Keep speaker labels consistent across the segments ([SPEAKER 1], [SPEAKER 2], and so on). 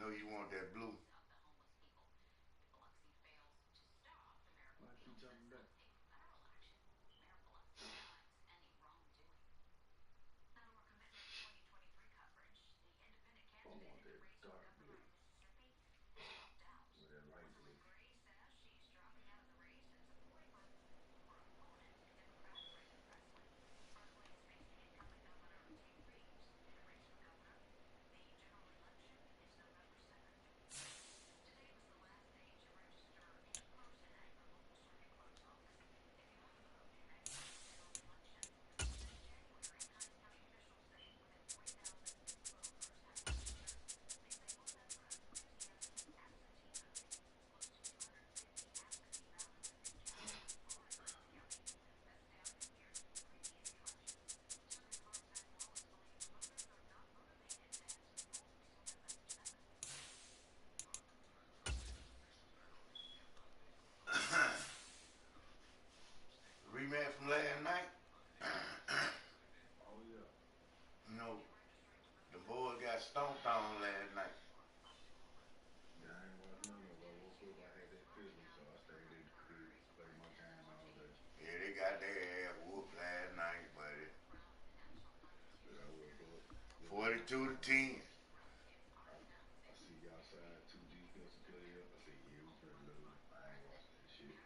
[SPEAKER 1] know you want that blue.
[SPEAKER 2] Why she jumping back? I want that dark blue with that light blue.
[SPEAKER 1] Rematch from last night.
[SPEAKER 2] Oh yeah.
[SPEAKER 1] You know, the boys got stomped on last night.
[SPEAKER 2] Yeah, I ain't watched none of it. I woke up, I had that feeling, so I stayed in the crib, played my game all day.
[SPEAKER 1] Yeah, they got their ass whooped last night, buddy.
[SPEAKER 2] But I woke up, looked at my
[SPEAKER 1] 42 to
[SPEAKER 2] phone.
[SPEAKER 1] 10.
[SPEAKER 2] I see outside two defensive players. I said, yeah, we finna lose. I ain't watching that shit.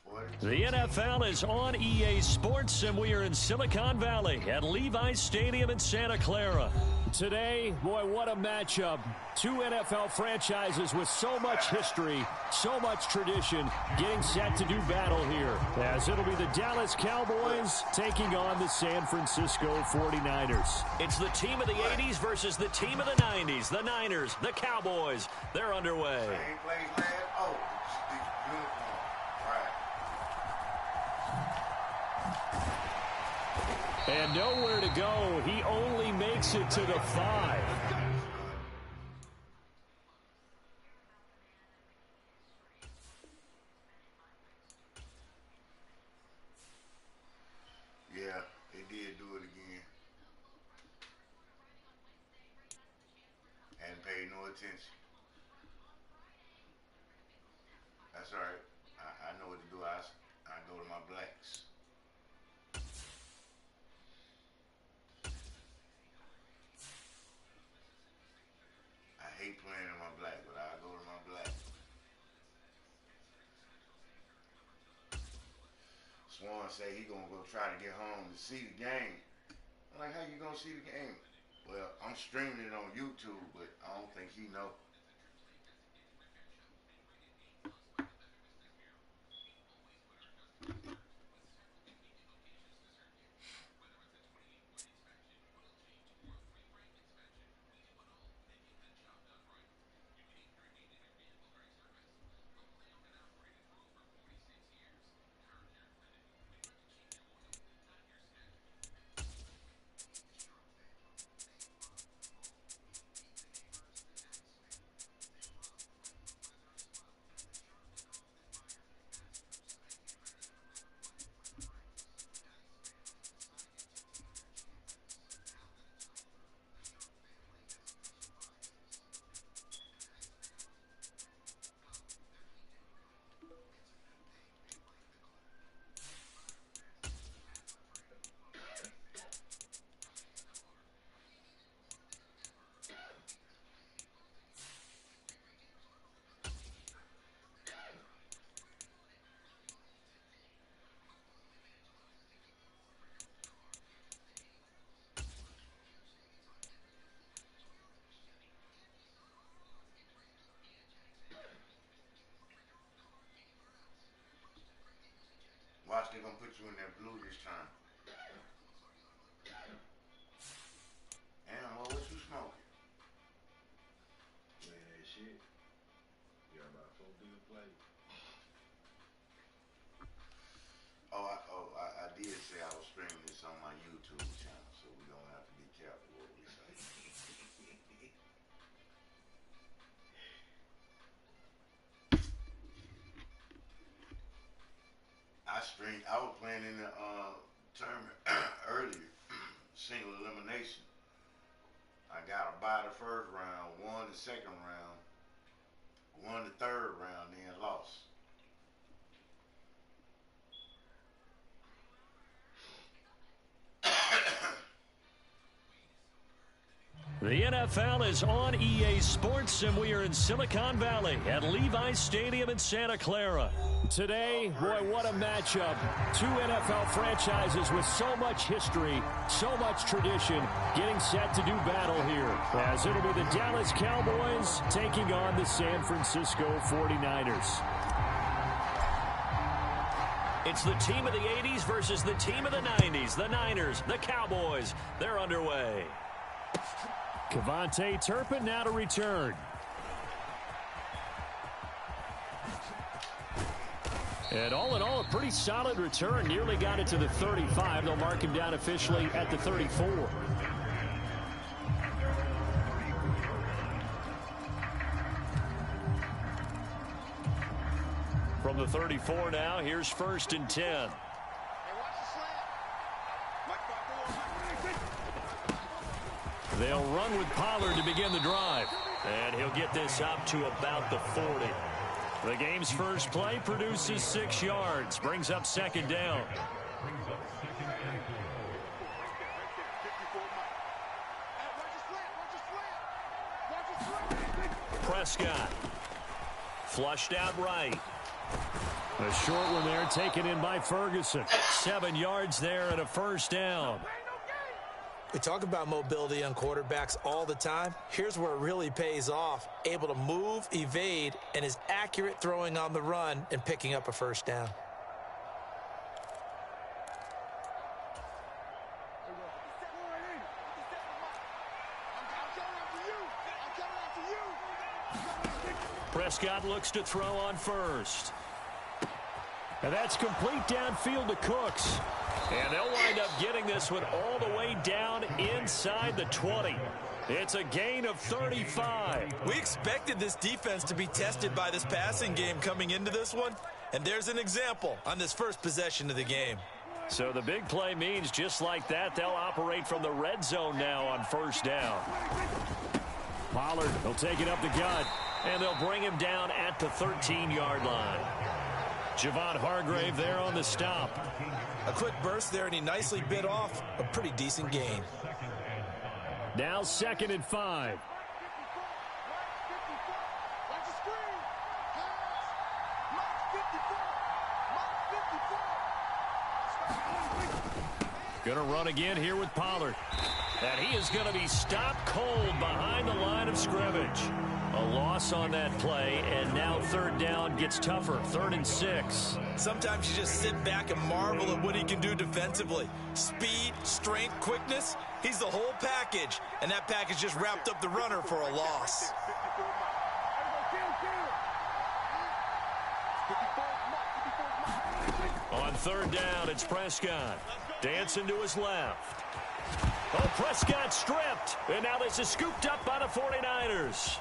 [SPEAKER 1] 42
[SPEAKER 3] The
[SPEAKER 1] 10.
[SPEAKER 3] NFL is on EA Sports, and we are in Silicon Valley at Levi's Stadium in Santa Clara. Today, boy, what a matchup. Two NFL franchises with so much history, so much tradition, getting set to do battle here, as it'll be the Dallas Cowboys taking on the San Francisco 49ers. It's the team of the 80s versus the team of the 90s. The Niners, the Cowboys, they're underway.
[SPEAKER 1] Same place last. Oh, the uniform. Right.
[SPEAKER 3] And nowhere to go. He only makes it to the 5.
[SPEAKER 1] Yeah, they did do it again. Hadn't paid no attention. That's all right. I know what to do. I go to my blacks. I hate playing in my black, but I go to my black. Swan say he gonna go try to get home to see the game. I'm like, how you gonna see the game? Well, I'm streaming it on YouTube, but I don't think he know. Watch, they gonna put you in that blue this time. Damn, what you smoking?
[SPEAKER 2] Man, that shit. Got about 4 good plays.
[SPEAKER 1] I did say I was streaming this on my YouTube channel, so we don't have to be careful what we say. I was playing in the tournament earlier, single elimination. I got a bye the first round, won the second round, won the third round, then lost.
[SPEAKER 3] The NFL is on EA Sports, and we are in Silicon Valley at Levi Stadium in Santa Clara. Today, boy, what a matchup. Two NFL franchises with so much history, so much tradition, getting set to do battle here. As it'll be the Dallas Cowboys taking on the San Francisco 49ers. It's the team of the 80s versus the team of the 90s. The Niners, the Cowboys, they're underway. Kevontae Turpin now to return. And all in all, a pretty solid return. Nearly got it to the 35. They'll mark him down officially at the 34. From the 34 now, here's 1st and 10. They'll run with Pollard to begin the drive. And he'll get this up to about the 40. The game's first play produces 6 yards. Brings up 2nd down. Prescott. Flushed out right. A short one there taken in by Ferguson. 7 yards there and a 1st down.
[SPEAKER 4] We talk about mobility on quarterbacks all the time. Here's where it really pays off. Able to move, evade, and is accurate throwing on the run and picking up a 1st down.
[SPEAKER 3] Prescott looks to throw on 1st. And that's complete downfield to Cooks. And they'll wind up getting this one all the way down inside the 20. It's a gain of 35.
[SPEAKER 4] We expected this defense to be tested by this passing game coming into this one. And there's an example on this first possession of the game.
[SPEAKER 3] So the big play means just like that, they'll operate from the red zone now on 1st down. Pollard will take it up the gut. And they'll bring him down at the 13-yard line. Javon Hargrave there on the stop.
[SPEAKER 4] A quick burst there, and he nicely bit off a pretty decent gain.
[SPEAKER 3] Now 2nd and 5. Gonna run again here with Pollard. And he is going to be stopped cold behind the line of scrimmage. A loss on that play, and now 3rd down gets tougher. 3rd and 6.
[SPEAKER 4] Sometimes you just sit back and marvel at what he can do defensively. Speed, strength, quickness, he's the whole package. And that package just wrapped up the runner for a loss.
[SPEAKER 3] On 3rd down, it's Prescott. Dancing to his left. Oh, Prescott stripped. And now this is scooped up by the 49ers.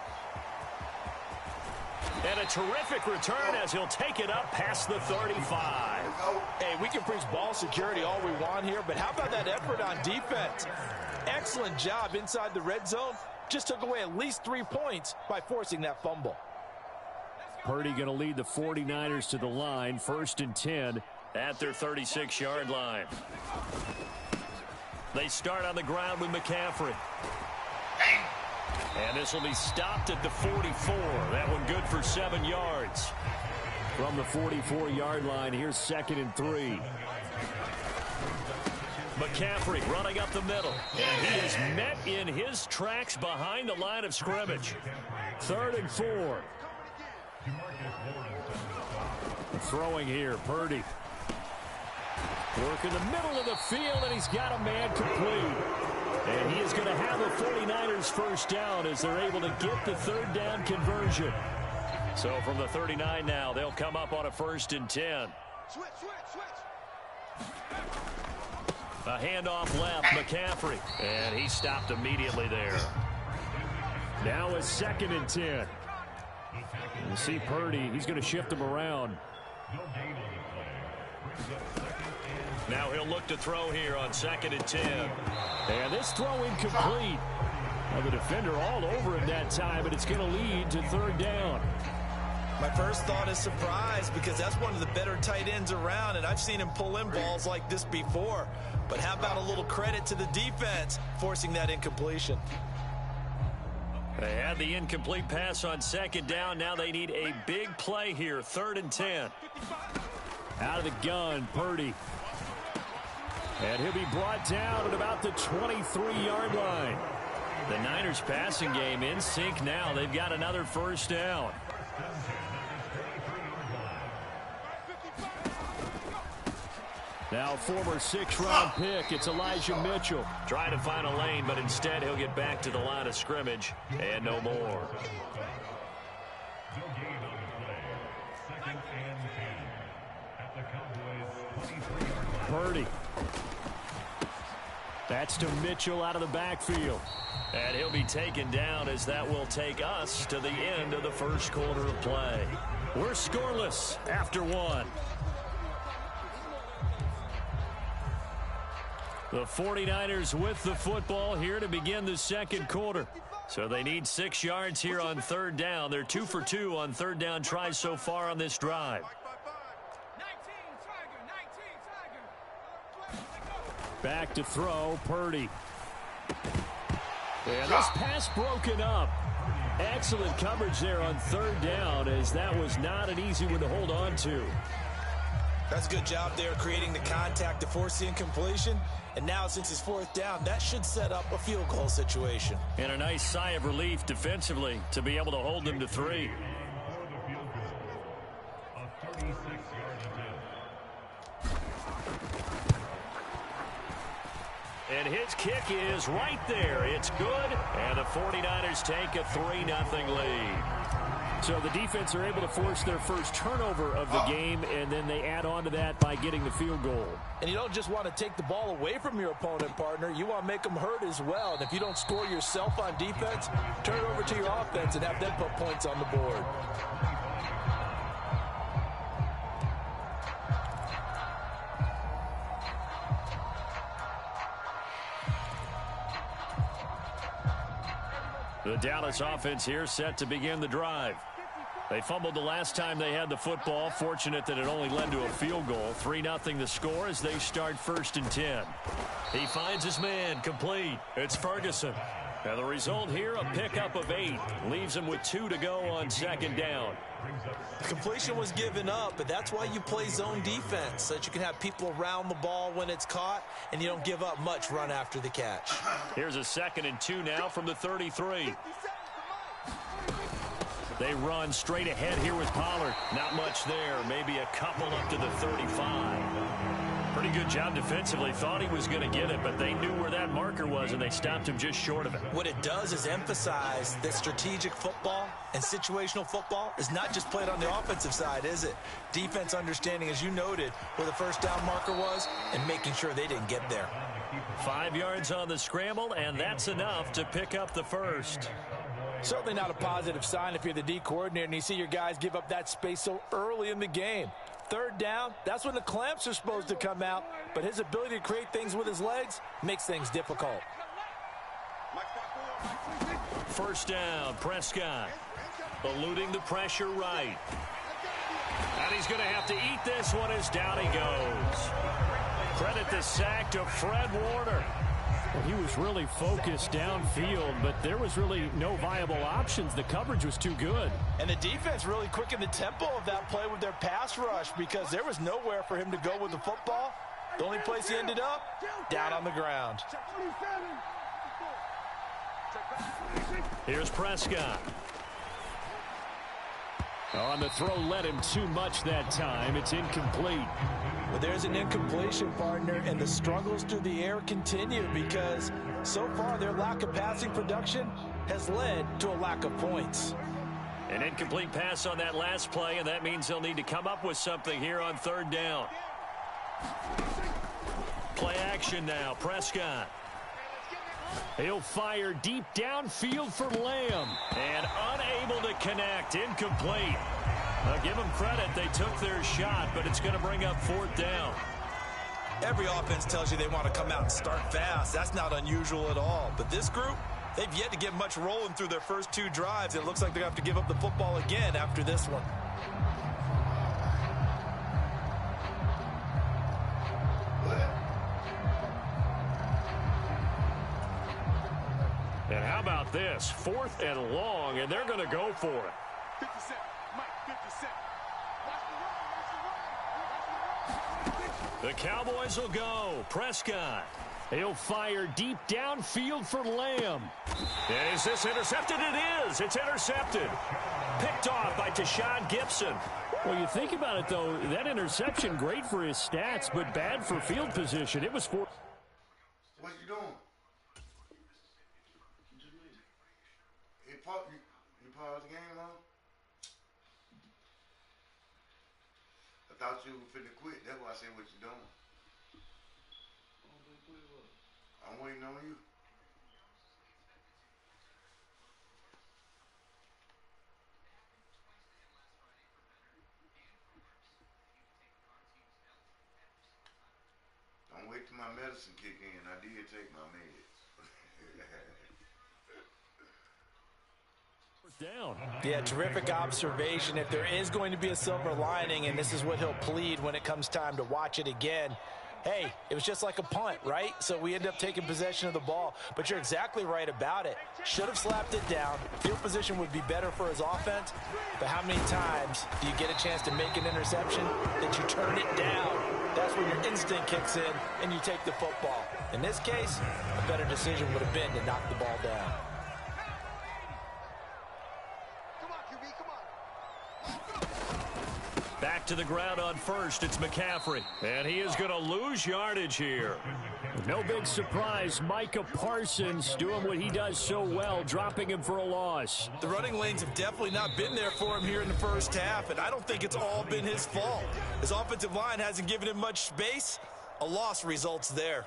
[SPEAKER 3] And a terrific return as he'll take it up past the 35.
[SPEAKER 4] Hey, we can preach ball security all we want here, but how about that effort on defense? Excellent job inside the red zone. Just took away at least 3 points by forcing that fumble.
[SPEAKER 3] Purdy going to lead the 49ers to the line. 1st and 10 at their 36-yard line. They start on the ground with McCaffrey. And this will be stopped at the 44. That one good for 7 yards. From the 44-yard line, here's 2nd and 3. McCaffrey running up the middle. And he is met in his tracks behind the line of scrimmage. 3rd and 4. Throwing here, Purdy. Work in the middle of the field, and he's got a man complete. And he is going to have the 49ers 1st down as they're able to get the 3rd down conversion. So from the 39 now, they'll come up on a 1st and 10.
[SPEAKER 5] Switch.
[SPEAKER 3] A handoff left, McCaffrey. And he stopped immediately there. Now a 2nd and 10. You see Purdy, he's going to shift him around. Now he'll look to throw here on 2nd and 10. And this throw incomplete. Well, the defender all over him that time, but it's going to lead to 3rd down.
[SPEAKER 4] My first thought is surprise because that's one of the better tight ends around, and I've seen him pull in balls like this before. But how about a little credit to the defense forcing that incompletion?
[SPEAKER 3] They had the incomplete pass on second down. Now they need a big play here, 3rd and 10. Out of the gun, Purdy. And he'll be brought down at about the 23-yard line. The Niners passing game in sync now. They've got another first down. Now former 6th-round pick, it's Elijah Mitchell. Trying to find a lane, but instead he'll get back to the line of scrimmage and no more. Purdy. That's to Mitchell out of the backfield. And he'll be taken down as that will take us to the end of the first quarter of play. We're scoreless after 1. The 49ers with the football here to begin the second quarter. So they need 6 yards here on 3rd down. They're 2 for 2 on 3rd down tries so far on this drive. Back to throw, Purdy. And this pass broken up. Excellent coverage there on 3rd down, as that was not an easy one to hold on to.
[SPEAKER 4] That's a good job there creating the contact to force the incompletion. And now since it's 4th down, that should set up a field goal situation.
[SPEAKER 3] And a nice sigh of relief defensively to be able to hold them to 3. And his kick is right there. It's good. And the 49ers take a 3-0 lead. So the defense are able to force their first turnover of the game, and then they add on to that by getting the field goal.
[SPEAKER 4] And you don't just want to take the ball away from your opponent, partner. You want to make them hurt as well. And if you don't score yourself on defense, turn it over to your offense and have them put points on the board.
[SPEAKER 3] The Dallas offense here set to begin the drive. They fumbled the last time they had the football. Fortunate that it only led to a field goal. 3-0 the score as they start 1st and 10. He finds his man complete. It's Ferguson. And the result here, a pickup of 8. Leaves him with 2 to go on 2nd down.
[SPEAKER 4] The completion was given up, but that's why you play zone defense, so that you can have people around the ball when it's caught, and you don't give up much run after the catch.
[SPEAKER 3] Here's a 2nd and 2 now from the 33. They run straight ahead here with Pollard. Not much there. Maybe a couple up to the 35. Pretty good job defensively. Thought he was going to get it, but they knew where that marker was, and they stopped him just short of it.
[SPEAKER 4] What it does is emphasize that strategic football and situational football is not just played on the offensive side, is it? Defense understanding, as you noted, where the first down marker was and making sure they didn't get there.
[SPEAKER 3] 5 yards on the scramble, and that's enough to pick up the first.
[SPEAKER 4] Certainly not a positive sign if you're the D coordinator and you see your guys give up that space so early in the game. 3rd down, that's when the clamps are supposed to come out, but his ability to create things with his legs makes things difficult.
[SPEAKER 3] 1st down, Prescott. Eluding the pressure right. And he's going to have to eat this one as down he goes. Credit the sack to Fred Warner.
[SPEAKER 5] Well, he was really focused downfield, but there was really no viable options. The coverage was too good.
[SPEAKER 4] And the defense really quickened the tempo of that play with their pass rush because there was nowhere for him to go with the football. The only place he ended up, down on the ground.
[SPEAKER 3] Here's Prescott.
[SPEAKER 5] On the throw led him too much that time. It's incomplete.
[SPEAKER 4] Well, there's an incompletion, partner, and the struggles through the air continue because so far their lack of passing production has led to a lack of points.
[SPEAKER 3] An incomplete pass on that last play, and that means they'll need to come up with something here on 3rd down. Play action now, Prescott.
[SPEAKER 5] He'll fire deep downfield for Lamb.
[SPEAKER 3] And unable to connect, incomplete. I'll give them credit, they took their shot, but it's going to bring up 4th down.
[SPEAKER 4] Every offense tells you they want to come out and start fast. That's not unusual at all. But this group, They've yet to get much rolling through their first 2 drives. It looks like they're going to have to give up the football again after this one.
[SPEAKER 3] And how about this? 4th and long, and they're going to go for it.
[SPEAKER 2] 50 Mike, 50
[SPEAKER 3] The Cowboys will go. Prescott. He'll fire deep downfield for Lamb. And is this intercepted? It is. It's intercepted. Picked off by Tashawn Gibson. Well, you think about it, though, that interception, great for his stats, but bad for field position. It was for...
[SPEAKER 1] What you doing? You paused the game, huh? I thought you were finna quit. That's why I said what you doing. I'm waiting on you. Don't wait till my medicine kick in. I did take my meds.
[SPEAKER 3] Down.
[SPEAKER 4] Yeah, terrific observation. If there is going to be a silver lining, and this is what he'll plead when it comes time to watch it again, hey, it was just like a punt, right? So we end up taking possession of the ball. But you're exactly right about it. Should have slapped it down. Field position would be better for his offense. But how many times do you get a chance to make an interception that you turn it down? That's when your instinct kicks in and you take the football. In this case, a better decision would have been to knock the ball down.
[SPEAKER 3] Back to the ground on first. It's McCaffrey. And he is going to lose yardage here. No big surprise. Micah Parsons doing what he does so well, dropping him for a loss.
[SPEAKER 4] The running lanes have definitely not been there for him here in the first half, and I don't think it's all been his fault. His offensive line hasn't given him much space. A loss results there.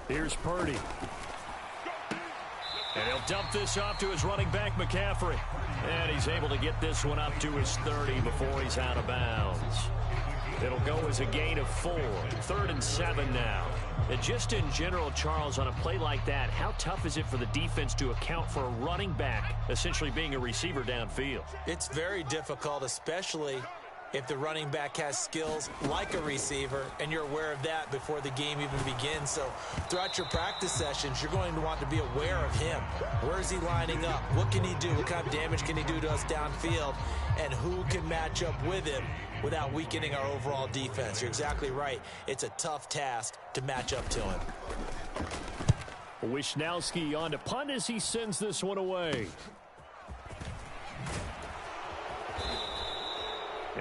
[SPEAKER 3] Here's Purdy. And he'll dump this off to his running back, McCaffrey. And he's able to get this one up to his 30 before he's out of bounds. It'll go as a gain of 4. 3rd and 7 now. And just in general, Charles, on a play like that, how tough is it for the defense to account for a running back essentially being a receiver downfield?
[SPEAKER 4] It's very difficult, especially if the running back has skills like a receiver, and you're aware of that before the game even begins. So throughout your practice sessions, you're going to want to be aware of him. Where is he lining up? What can he do? What kind of damage can he do to us downfield? And who can match up with him without weakening our overall defense? You're exactly right. It's a tough task to match up to him.
[SPEAKER 3] Wisnowski on to punt as he sends this one away.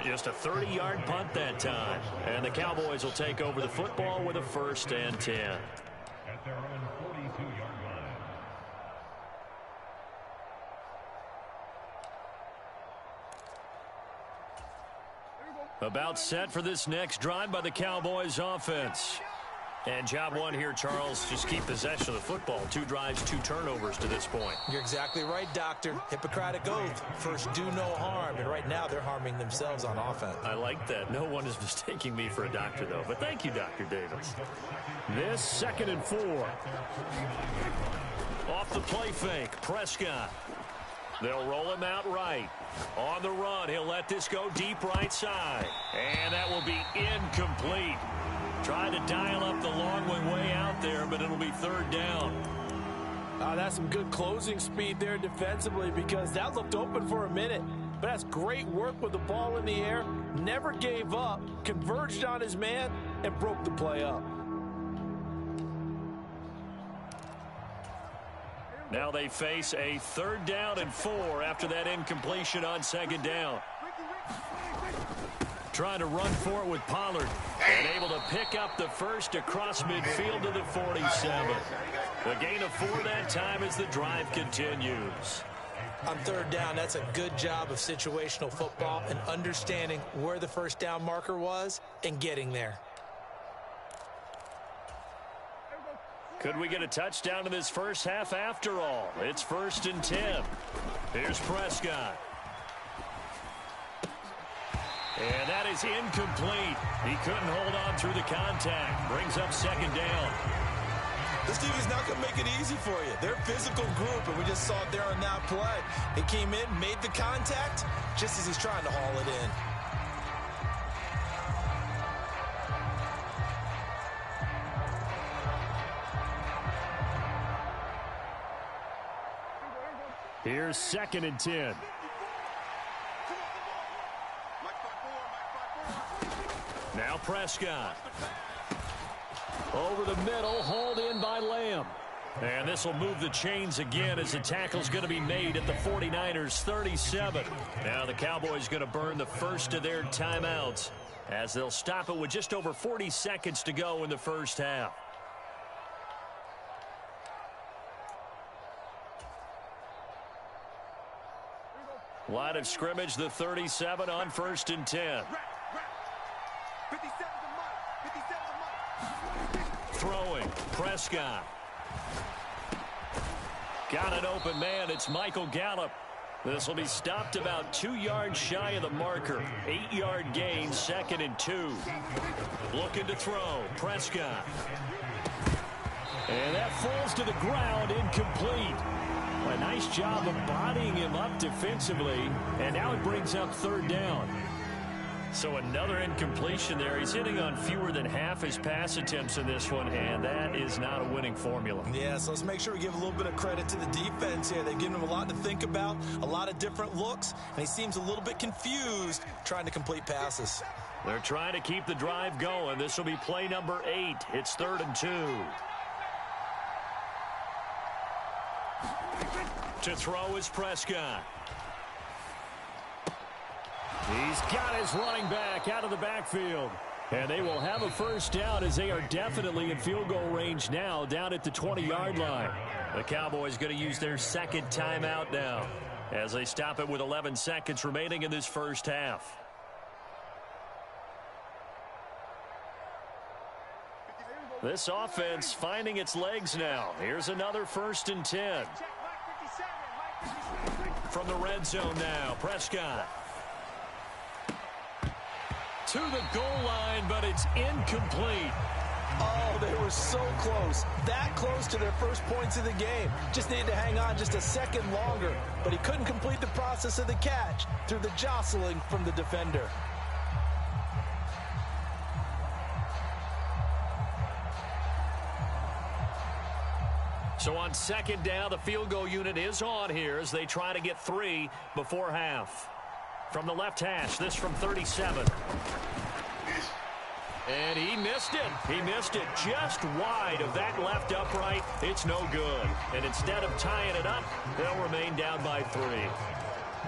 [SPEAKER 3] Just a 30-yard punt that time. And the Cowboys will take over the football with a 1st and 10.
[SPEAKER 6] At their own 42-yard line.
[SPEAKER 3] About set for this next drive by the Cowboys offense. And job one here, Charles, just keep possession of the football. 2 drives, 2 turnovers to this point.
[SPEAKER 4] You're exactly right, Doctor. Hippocratic oath. First, do no harm. And right now, they're harming themselves on offense.
[SPEAKER 3] I like that. No one is mistaking me for a doctor, though. But thank you, Dr. Davis. This 2nd and 4. Off the play fake, Prescott. They'll roll him out right. On the run, he'll let this go deep right side. And that will be incomplete. Trying to dial up the long way out there, but it'll be 3rd down.
[SPEAKER 4] That's some good closing speed there defensively, because that looked open for a minute. But that's great work with the ball in the air. Never gave up, converged on his man, and broke the play up.
[SPEAKER 3] Now they face a 3rd down and 4 after that incompletion on 2nd down. Trying to run for it with Pollard. And able to pick up the first across midfield to the 47. The gain of 4 that time as the drive continues.
[SPEAKER 4] On 3rd down, that's a good job of situational football and understanding where the 1st down marker was and getting there.
[SPEAKER 3] Could we get a touchdown in this first half after all? It's 1st and 10. Here's Prescott. And that is incomplete. He couldn't hold on through the contact. Brings up second down.
[SPEAKER 4] This team is not going to make it easy for you. They're a physical group, and we just saw it there on that play. He came in, made the contact, just as he's trying to haul it in.
[SPEAKER 5] Here's 2nd and 10.
[SPEAKER 3] Now Prescott. Over the middle, hauled in by Lamb. And this will move the chains again as the tackle's going to be made at the 49ers 37. Now the Cowboys going to burn the first of their timeouts as they'll stop it with just over 40 seconds to go in the first half. Line of scrimmage, the 37 on 1st and 10. Throwing, Prescott. Got an open man, it's Michael Gallup. This will be stopped about 2 yards shy of the marker. 8-yard gain, 2nd and 2. Looking to throw, Prescott. And that falls to the ground, incomplete. A nice job of bodying him up defensively, and now it brings up 3rd down. So another incompletion there. He's hitting on fewer than half his pass attempts in this one, and that is not a winning formula.
[SPEAKER 4] Yeah, so let's make sure we give a little bit of credit to the defense here. They've given him a lot to think about, a lot of different looks, and he seems a little bit confused trying to complete passes.
[SPEAKER 3] They're trying to keep the drive going. This will be play number 8. It's 3rd and 2. To throw is Prescott.
[SPEAKER 5] He's got his running back out of the backfield. And they will have a first down as they are definitely in field goal range now, down at the 20-yard line.
[SPEAKER 3] The Cowboys going to use their 2nd timeout now as they stop it with 11 seconds remaining in this first half. This offense finding its legs now. Here's another 1st and 10. From the red zone now, Prescott. To the goal line, but it's incomplete.
[SPEAKER 4] Oh, they were so close. That close to their first points of the game. Just needed to hang on just a second longer. But he couldn't complete the process of the catch through the jostling from the defender.
[SPEAKER 3] So on 2nd down, the field goal unit is on here as they try to get 3 before half. From the left hash, this from 37. And he missed it. He missed it just wide of that left upright. It's no good. And instead of tying it up, they'll remain down by 3.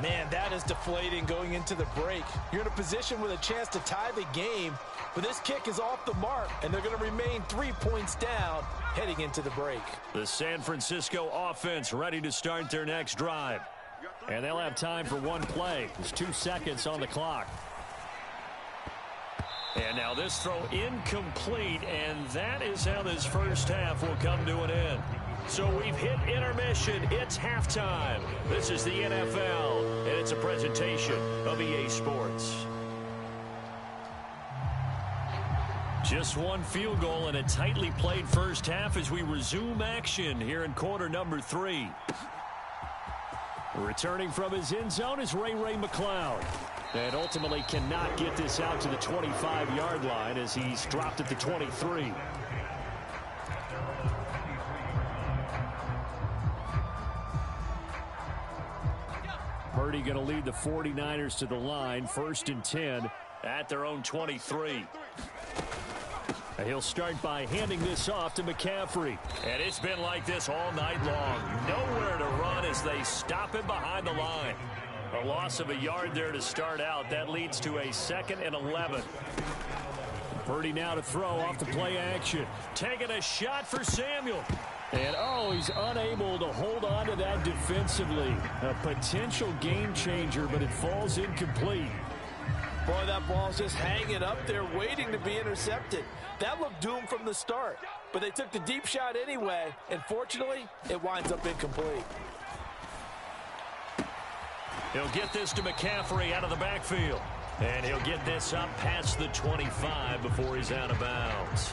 [SPEAKER 4] Man, that is deflating going into the break. You're in a position with a chance to tie the game, but this kick is off the mark, and they're going to remain 3 points down heading into the break.
[SPEAKER 3] The San Francisco offense ready to start their next drive.
[SPEAKER 5] And they'll have time for one play. There's 2 seconds on the clock.
[SPEAKER 3] And now this throw incomplete, and that is how this first half will come to an end. So we've hit intermission. It's halftime. This is the NFL, and it's a presentation of EA Sports. Just one field goal and a tightly played first half as we resume action here in quarter number 3.
[SPEAKER 5] Returning from his end zone is Ray McCloud. And ultimately cannot get this out to the 25-yard line as he's dropped at the 23. Purdy going to lead the 49ers to the line, 1st and 10
[SPEAKER 3] at their own 23.
[SPEAKER 5] And he'll start by handing this off to McCaffrey.
[SPEAKER 3] And it's been like this all night long. Nowhere to run as they stop him behind the line. A loss of a yard there to start out. That leads to a 2nd and 11.
[SPEAKER 5] Purdy now to throw off the play action.
[SPEAKER 3] Taking a shot for Samuel.
[SPEAKER 5] And, he's unable to hold on to that defensively. A potential game changer, but it falls incomplete.
[SPEAKER 4] Boy, that ball's just hanging up there, waiting to be intercepted. That looked doomed from the start, but they took the deep shot anyway, and fortunately, it winds up incomplete.
[SPEAKER 3] He'll get this to McCaffrey out of the backfield. And he'll get this up past the 25 before he's out of bounds.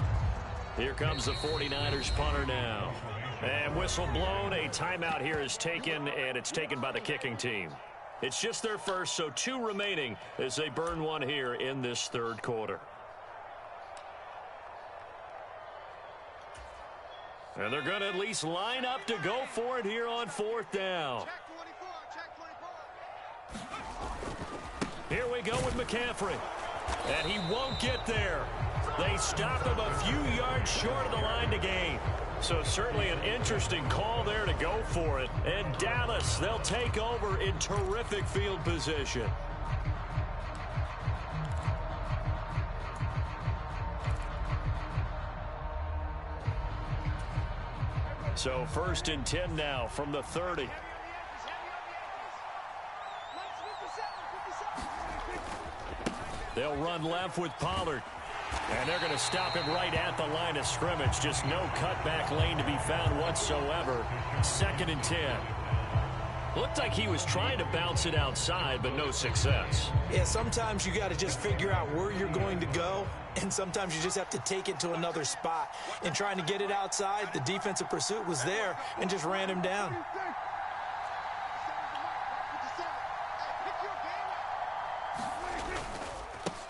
[SPEAKER 3] Here comes the 49ers punter now. And whistle blown. A timeout here is taken, and it's taken by the kicking team. It's just their first, so 2 remaining as they burn one here in this third quarter. And they're going to at least line up to go for it here on 4th down. Here we go with McCaffrey. And he won't get there. They stop him a few yards short of the line to gain. So certainly an interesting call there to go for it. And Dallas, they'll take over in terrific field position. So 1st and 10 now from the 30. They'll run left with Pollard. And they're going to stop him right at the line of scrimmage. Just no cutback lane to be found whatsoever. 2nd and 10. Looked like he was trying to bounce it outside, but no success.
[SPEAKER 4] Yeah, sometimes you got to just figure out where you're going to go, and sometimes you just have to take it to another spot. In trying to get it outside, the defensive pursuit was there and just ran him down.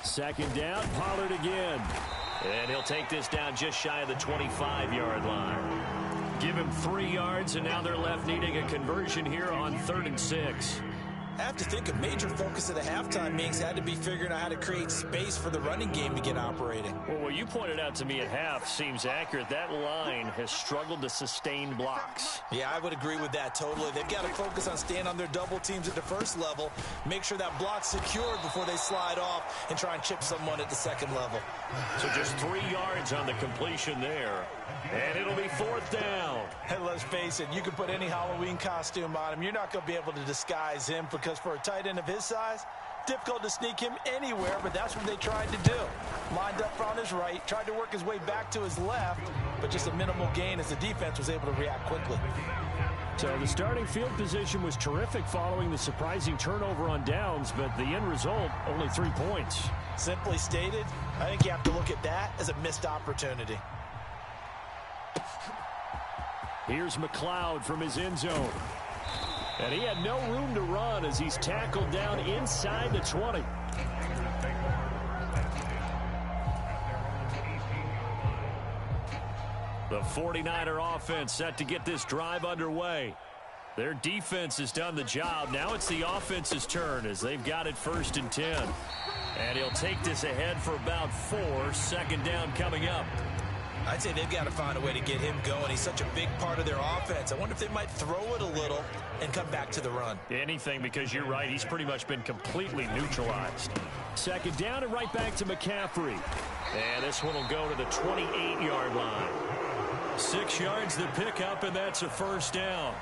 [SPEAKER 3] Second down, Pollard again. And he'll take this down just shy of the 25-yard line. Give him 3 yards, and now they're left needing a conversion here on 3rd and 6.
[SPEAKER 4] I have to think a major focus of the halftime meetings had to be figuring out how to create space for the running game to get operating.
[SPEAKER 3] Well, what you pointed out to me at half seems accurate. That line has struggled to sustain blocks.
[SPEAKER 4] Yeah, I would agree with that totally. They've got to focus on staying on their double teams at the first level, make sure that block's secured before they slide off and try and chip someone at the second level.
[SPEAKER 3] So just 3 yards on the completion there. And it'll be 4th down.
[SPEAKER 4] And let's face it, you can put any Halloween costume on him. You're not going to be able to disguise him because for a tight end of his size, difficult to sneak him anywhere, but that's what they tried to do. Lined up on his right, tried to work his way back to his left, but just a minimal gain as the defense was able to react quickly.
[SPEAKER 3] So the starting field position was terrific following the surprising turnover on downs, but the end result, only 3 points.
[SPEAKER 4] Simply stated, I think you have to look at that as a missed opportunity.
[SPEAKER 3] Here's McLeod from his end zone. And he had no room to run as he's tackled down inside the 20. The 49er offense set to get this drive underway. Their defense has done the job. Now it's the offense's turn as they've got it 1st and 10. And he'll take this ahead for about 4. 2nd down coming up.
[SPEAKER 4] I'd say they've got to find a way to get him going. He's such a big part of their offense. I wonder if they might throw it a little and come back to the run.
[SPEAKER 3] Anything, because you're right. He's pretty much been completely neutralized. 2nd down and right back to McCaffrey. And this one will go to the 28-yard line. 6 yards to pick up, and that's a 1st down.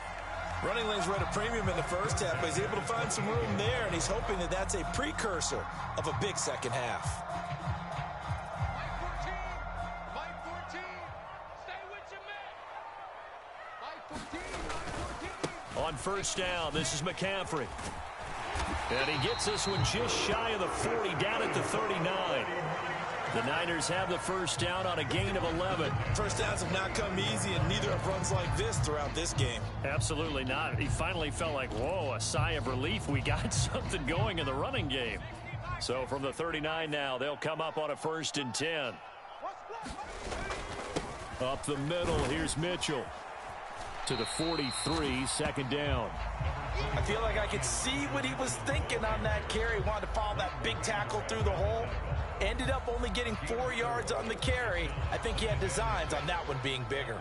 [SPEAKER 4] Running lanes were at a premium in the first half, but he's able to find some room there, and he's hoping that that's a precursor of a big second half.
[SPEAKER 3] On 1st down, this is McCaffrey. And he gets this one just shy of the 40, down at the 39. The Niners have the 1st down on a gain of 11.
[SPEAKER 4] First downs have not come easy, and neither have runs like this throughout this game.
[SPEAKER 3] Absolutely not. He finally felt like, whoa, a sigh of relief. We got something going in the running game. So from the 39 now, they'll come up on a 1st and 10. Up the middle, here's Mitchell. To the 43, 2nd down.
[SPEAKER 4] I feel like I could see what he was thinking on that carry. Wanted to follow that big tackle through the hole. Ended up only getting 4 yards on the carry. I think he had designs on that one being bigger.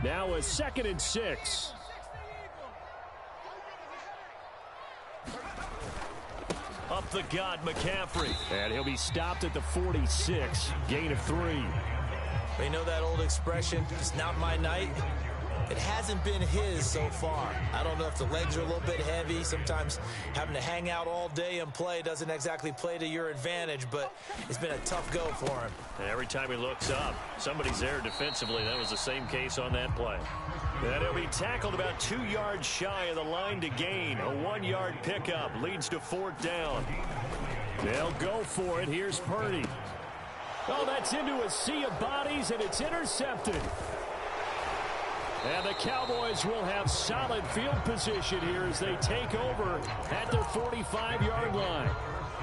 [SPEAKER 3] Now a 2nd and 6. Up the gut, McCaffrey. And he'll be stopped at the 46. Gain of 3.
[SPEAKER 4] They know that old expression, it's not my night. It hasn't been his so far. I don't know if the legs are a little bit heavy. Sometimes having to hang out all day and play doesn't exactly play to your advantage, but it's been a tough go for him.
[SPEAKER 3] And every time he looks up, somebody's there defensively. That was the same case on that play. And he'll be tackled about 2 yards shy of the line to gain. A 1-yard pickup leads to 4th down. They'll go for it. Here's Purdy. Oh, that's into a sea of bodies, and it's intercepted. And the Cowboys will have solid field position here as they take over at their 45-yard line.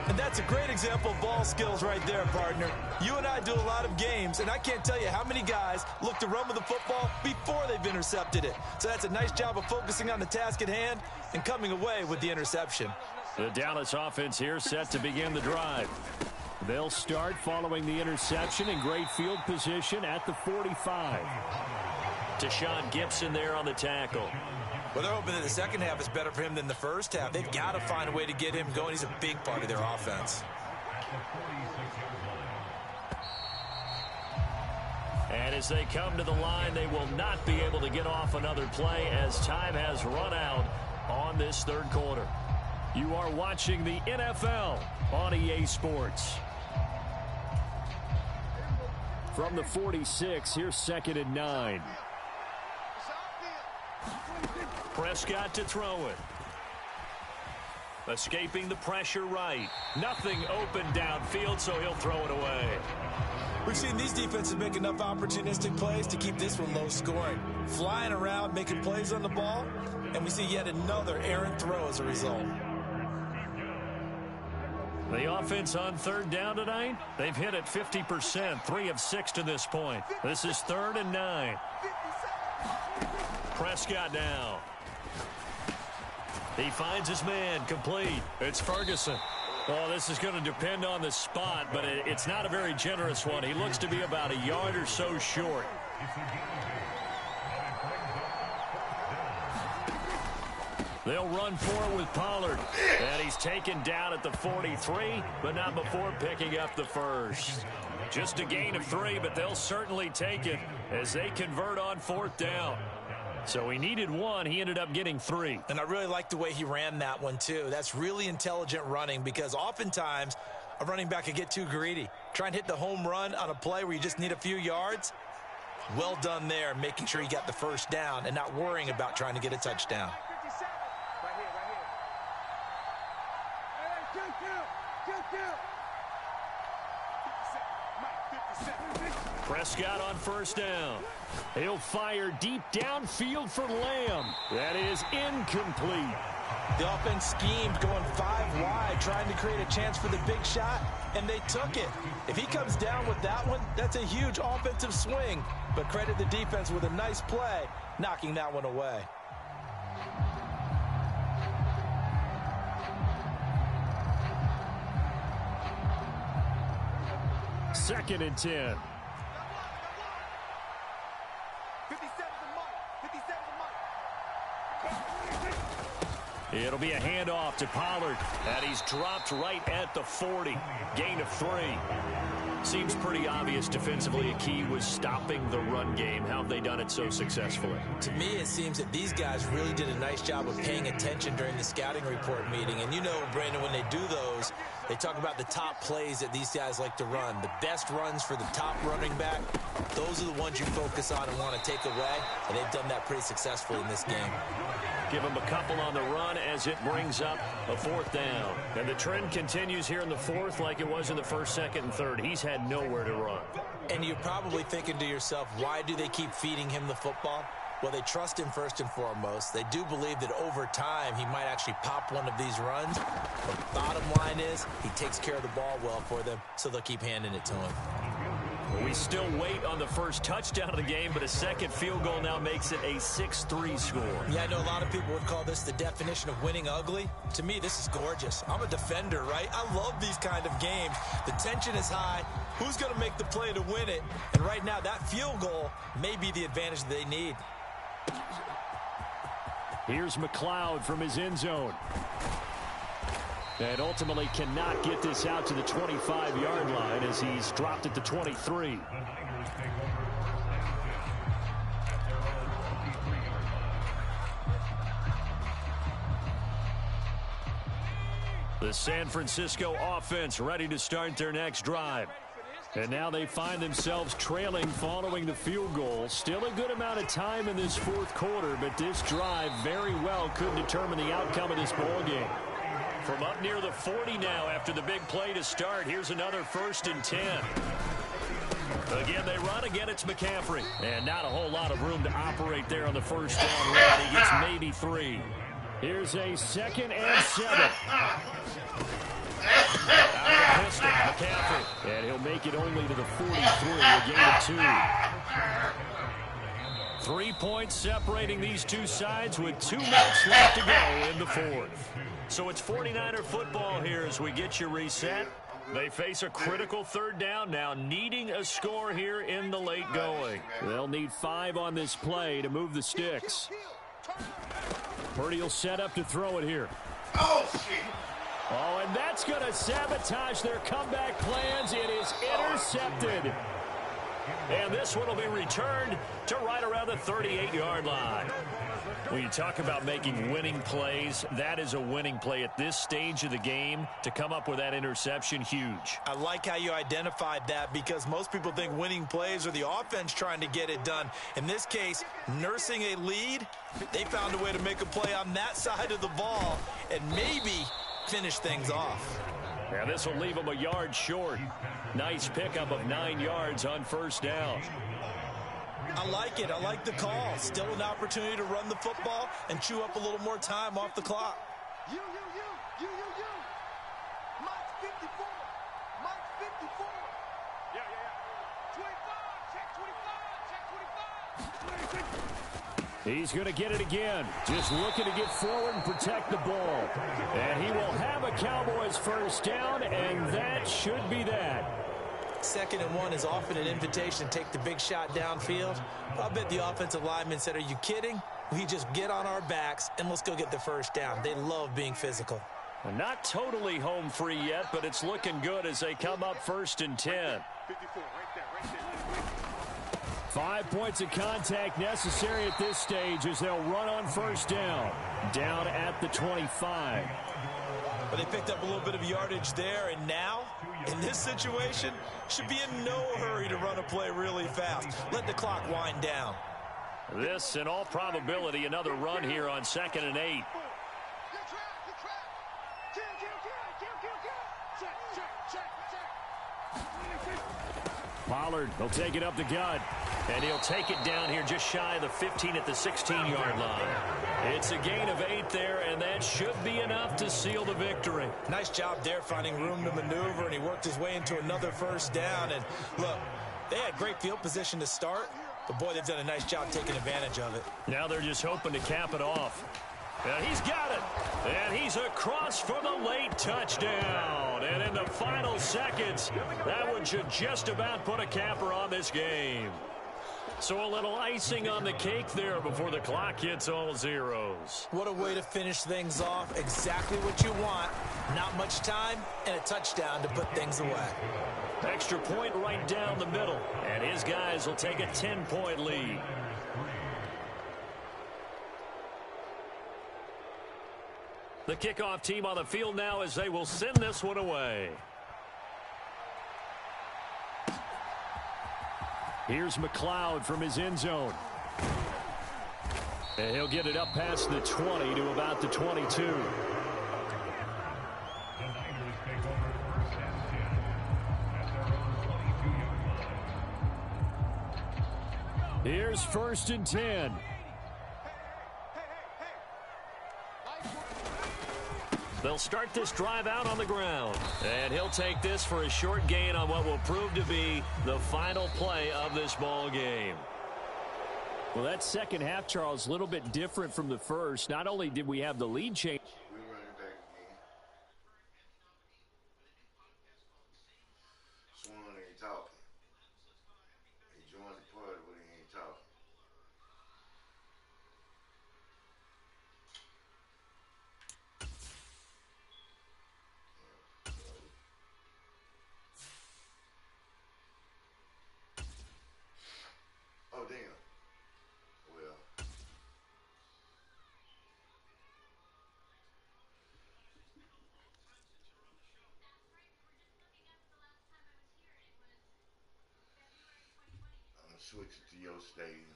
[SPEAKER 4] And that's a great example of ball skills right there, partner. You and I do a lot of games, and I can't tell you how many guys look to run with the football before they've intercepted it. So that's a nice job of focusing on the task at hand and coming away with the interception.
[SPEAKER 3] The Dallas offense here set to begin the drive. They'll start following the interception in great field position at the 45. Deshaun Gibson there on the tackle.
[SPEAKER 4] Well, they're hoping that the second half is better for him than the first half. They've got to find a way to get him going. He's a big part of their offense.
[SPEAKER 3] And as they come to the line, they will not be able to get off another play as time has run out on this third quarter. You are watching the NFL on EA Sports. From the 46, here's 2nd and 9. Prescott to throw it. Escaping the pressure right. Nothing open downfield, so he'll throw it away.
[SPEAKER 4] We've seen these defenses make enough opportunistic plays to keep this one low scoring. Flying around, making plays on the ball, and we see yet another errant throw as a result.
[SPEAKER 3] The offense on 3rd down tonight, they've hit it 50%, 3 of 6 to this point. This is 3rd and 9. Prescott now. He finds his man, complete. It's Ferguson. Oh, this is going to depend on the spot, but it's not a very generous one. He looks to be about a yard or so short. They'll run for it with Pollard. And he's taken down at the 43, but not before picking up the first. Just a gain of 3, but they'll certainly take it as they convert on 4th down. So he needed 1. He ended up getting 3.
[SPEAKER 4] And I really like the way he ran that one, too. That's really intelligent running because oftentimes a running back could get too greedy. Try and hit the home run on a play where you just need a few yards. Well done there, making sure he got the first down and not worrying about trying to get a touchdown.
[SPEAKER 3] Prescott on 1st down. He'll fire deep downfield for Lamb. That is incomplete.
[SPEAKER 4] The offense schemed going 5 wide, trying to create a chance for the big shot, and they took it. If he comes down with that one, that's a huge offensive swing. But credit the defense with a nice play, knocking that one away.
[SPEAKER 3] Second and 10. It'll be a handoff to Pollard, and he's dropped right at the 40. Gain of 3. Seems pretty obvious defensively a key was stopping the run game. How have they done it so successfully?
[SPEAKER 4] To me, it seems that these guys really did a nice job of paying attention during the scouting report meeting. And you know, Brandon, when they do those, they talk about the top plays that these guys like to run. The best runs for the top running back, those are the ones you focus on and want to take away. And they've done that pretty successfully in this game.
[SPEAKER 3] Give him a couple on the run as it brings up a 4th down. And the trend continues here in the 4th like it was in the 1st, 2nd, and 3rd. He's had nowhere to run.
[SPEAKER 4] And you're probably thinking to yourself, why do they keep feeding him the football? Well, they trust him first and foremost. They do believe that over time he might actually pop one of these runs. But bottom line is he takes care of the ball well for them, so they'll keep handing it to him.
[SPEAKER 3] We still wait on the first touchdown of the game, but a second field goal now makes it a 6-3 score.
[SPEAKER 4] Yeah, I know a lot of people would call this the definition of winning ugly. To me, this is gorgeous. I'm a defender, right? I love these kind of games. The tension is high. Who's going to make the play to win it? And right now, that field goal may be the advantage they need.
[SPEAKER 3] Here's McLeod from his end zone. And ultimately cannot get this out to the 25-yard line as he's dropped at the 23. The San Francisco offense ready to start their next drive.
[SPEAKER 5] And now they find themselves trailing following the field goal. Still a good amount of time in this fourth quarter, but this drive very well could determine the outcome of this ball game. From up near the 40 now after the big play to start, here's another 1st and 10. Again, they run. Again, it's McCaffrey. And not a whole lot of room to operate there on the first down run. He gets maybe 3. Here's a 2nd and 7. Out of the pistol, McCaffrey. And he'll make it only to the 43, a gain of 2. 3 points separating these two sides with 2 minutes left to go in the fourth. So it's 49er football here as we get you reset. They face a critical 3rd down now, needing a score here in the late going. They'll need 5 on this play to move the sticks. Purdy will set up to throw it here.
[SPEAKER 1] Oh, shit.
[SPEAKER 5] Oh, and that's going to sabotage their comeback plans. It is intercepted. And this one will be returned to right around the 38-yard line. When you talk about making winning plays, that is a winning play at this stage of the game. To come up with that interception, huge.
[SPEAKER 4] I like how you identified that because most people think winning plays are the offense trying to get it done. In this case, nursing a lead, they found a way to make a play on that side of the ball and maybe finish things off.
[SPEAKER 5] Yeah, this will leave them a yard short. Nice pickup of 9 yards on 1st down.
[SPEAKER 4] I like it. I like the call. Still an opportunity to run the football and chew up a little more time off the clock.
[SPEAKER 7] You. Mike 54. Mike 54. Yeah. 25. Check 25.
[SPEAKER 5] He's going to get it again. Just looking to get forward and protect the ball. And he will have a Cowboys 1st down, and that should be that.
[SPEAKER 4] 2nd and 1 is often an invitation to take the big shot downfield. I bet the offensive lineman said, are you kidding? We just get on our backs and let's go get the 1st down. They love being physical.
[SPEAKER 5] Not totally home free yet, but it's looking good as they come up 1st and 10.
[SPEAKER 7] 54, right there.
[SPEAKER 5] 5 points of contact necessary at this stage as they'll run on 1st down. Down at the 25.
[SPEAKER 4] But they picked up a little bit of yardage there, and now, in this situation, should be in no hurry to run a play really fast. Let the clock wind down.
[SPEAKER 5] This, in all probability, another run here on 2nd and 8. Pollard will take it up the gut. And he'll take it down here just shy of the 15 at the 16-yard line. It's a gain of 8 there, and that should be enough to seal the victory.
[SPEAKER 4] Nice job there finding room to maneuver, and he worked his way into another 1st down. And look, they had great field position to start, but boy, they've done a nice job taking advantage of it.
[SPEAKER 5] Now they're just hoping to cap it off. And he's got it. And he's across for the late touchdown. And in the final seconds, that one should just about put a capper on this game. So a little icing on the cake there before the clock hits all zeros.
[SPEAKER 4] What a way to finish things off. Exactly what you want. Not much time and a touchdown to put things away.
[SPEAKER 5] Extra point right down the middle. And his guys will take a 10-point lead. The kickoff team on the field now as they will send this one away. Here's McLeod from his end zone. And he'll get it up past the 20 to about the 22.
[SPEAKER 6] The Niners take over 1st and 10 at their own 22-yard line.
[SPEAKER 5] Here's 1st and 10. They'll start this drive out on the ground. And he'll take this for a short gain on what will prove to be the final play of this ball game. Well, that second half, Charles, a little bit different from the first. Not only did we have the lead change.
[SPEAKER 1] We run it back again. Swan ain't talking. He joined the party, but he ain't talking. Oh, damn. Well. switch it to your stadium.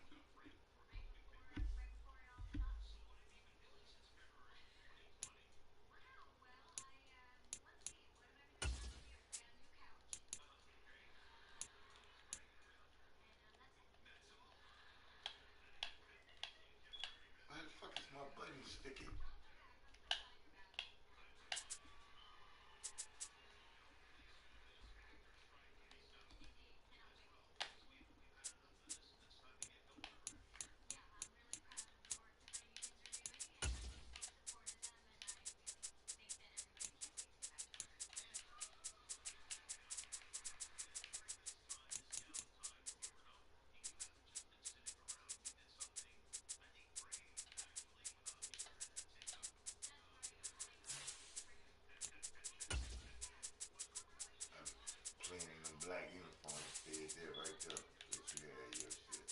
[SPEAKER 1] Why the fuck is my button sticky? Cleaning them black uniforms, did that right there. That you had your shit.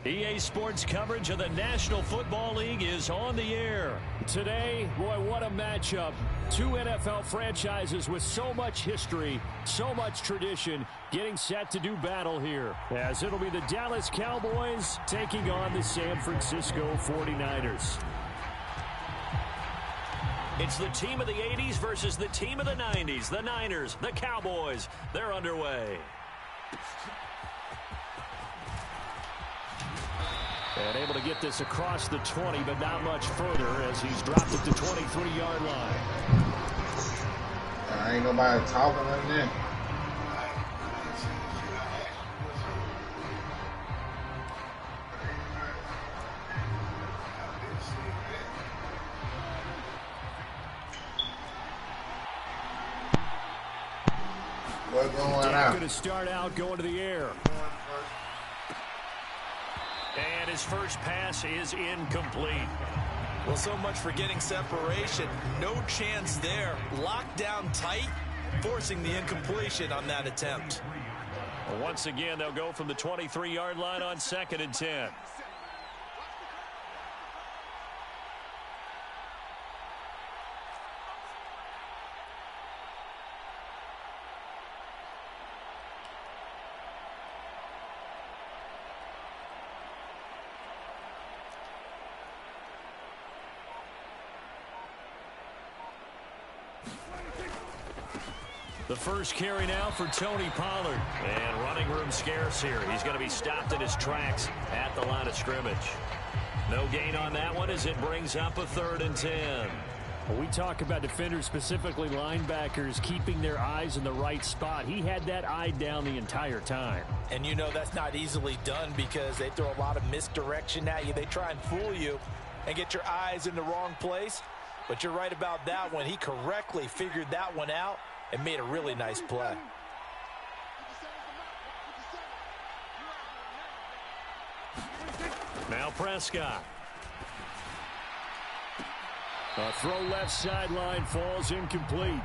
[SPEAKER 3] EA Sports coverage of the National Football League is on the air. Today, boy, what a matchup. Two NFL franchises with so much history, so much tradition, getting set to do battle here. As it'll be the Dallas Cowboys taking on the San Francisco 49ers. It's the team of the 80s versus the team of the 90s. The Niners, the Cowboys, they're underway. And able to get this across the 20, but not much further as he's dropped at the 23-yard line.
[SPEAKER 2] Ain't nobody talking like that. What's going on?
[SPEAKER 3] Going to start out going to the air. And his first pass is incomplete.
[SPEAKER 4] Well, so much for getting separation. No chance there. Locked down tight, forcing the incompletion on that attempt.
[SPEAKER 3] Once again, they'll go from the 23-yard line on 2nd and 10. The first carry now for Tony Pollard. And running room scarce here. He's going to be stopped in his tracks at the line of scrimmage. No gain on that one as it brings up a 3rd and 10. Well, we talk about defenders, specifically linebackers, keeping their eyes in the right spot. He had that eye down the entire time.
[SPEAKER 4] And you know that's not easily done because they throw a lot of misdirection at you. They try and fool you and get your eyes in the wrong place. But you're right about that one. He correctly figured that one out and made a really nice play.
[SPEAKER 3] Now Prescott. A throw left sideline falls incomplete.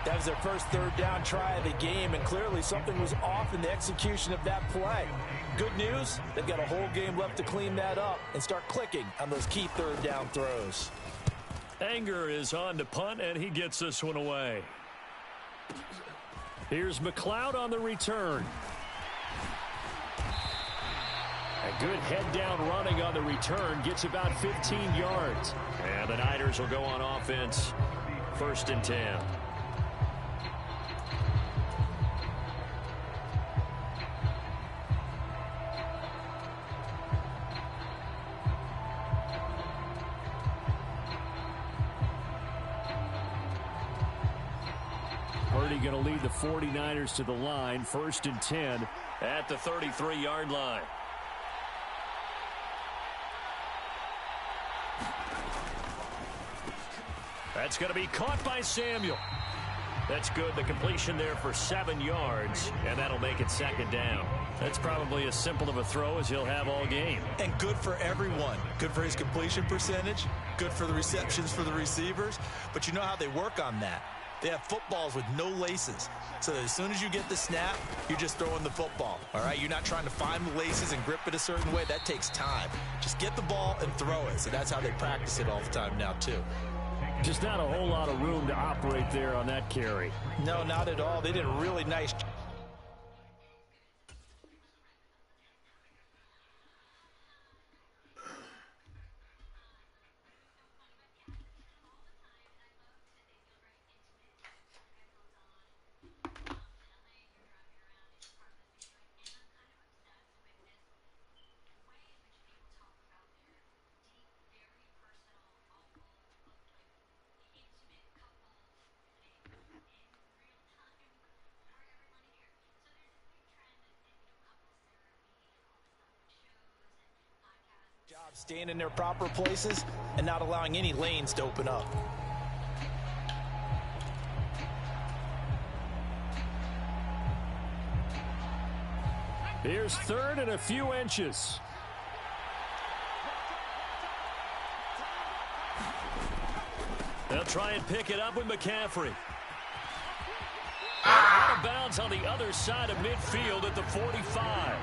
[SPEAKER 4] That was their first 3rd down try of the game, and clearly something was off in the execution of that play. Good news, they've got a whole game left to clean that up and start clicking on those key 3rd down throws.
[SPEAKER 3] Anger is on to punt, and he gets this one away. Here's McLeod on the return. A good head-down running on the return. Gets about 15 yards. And the Niners will go on offense. 1st and 10. Purdy going to lead the 49ers to the line. 1st and 10
[SPEAKER 5] at the 33-yard line. That's going to be caught by Samuel. That's good. The completion there for 7 yards, and that'll make it 2nd down. That's probably as simple of a throw as he'll have all game.
[SPEAKER 4] And good for everyone. Good for his completion percentage. Good for the receptions for the receivers. But you know how they work on that. They have footballs with no laces. So that as soon as you get the snap, you're just throwing the football. All right? You're not trying to find the laces and grip it a certain way. That takes time. Just get the ball and throw it. So that's how they practice it all the time now, too.
[SPEAKER 3] Just not a whole lot of room to operate there on that carry.
[SPEAKER 4] No, not at all. They did a really nice job. Staying in their proper places and not allowing any lanes to open up.
[SPEAKER 3] Here's 3rd and a few inches.
[SPEAKER 5] They'll try and pick it up with McCaffrey. Out of bounds on the other side of midfield at the 45.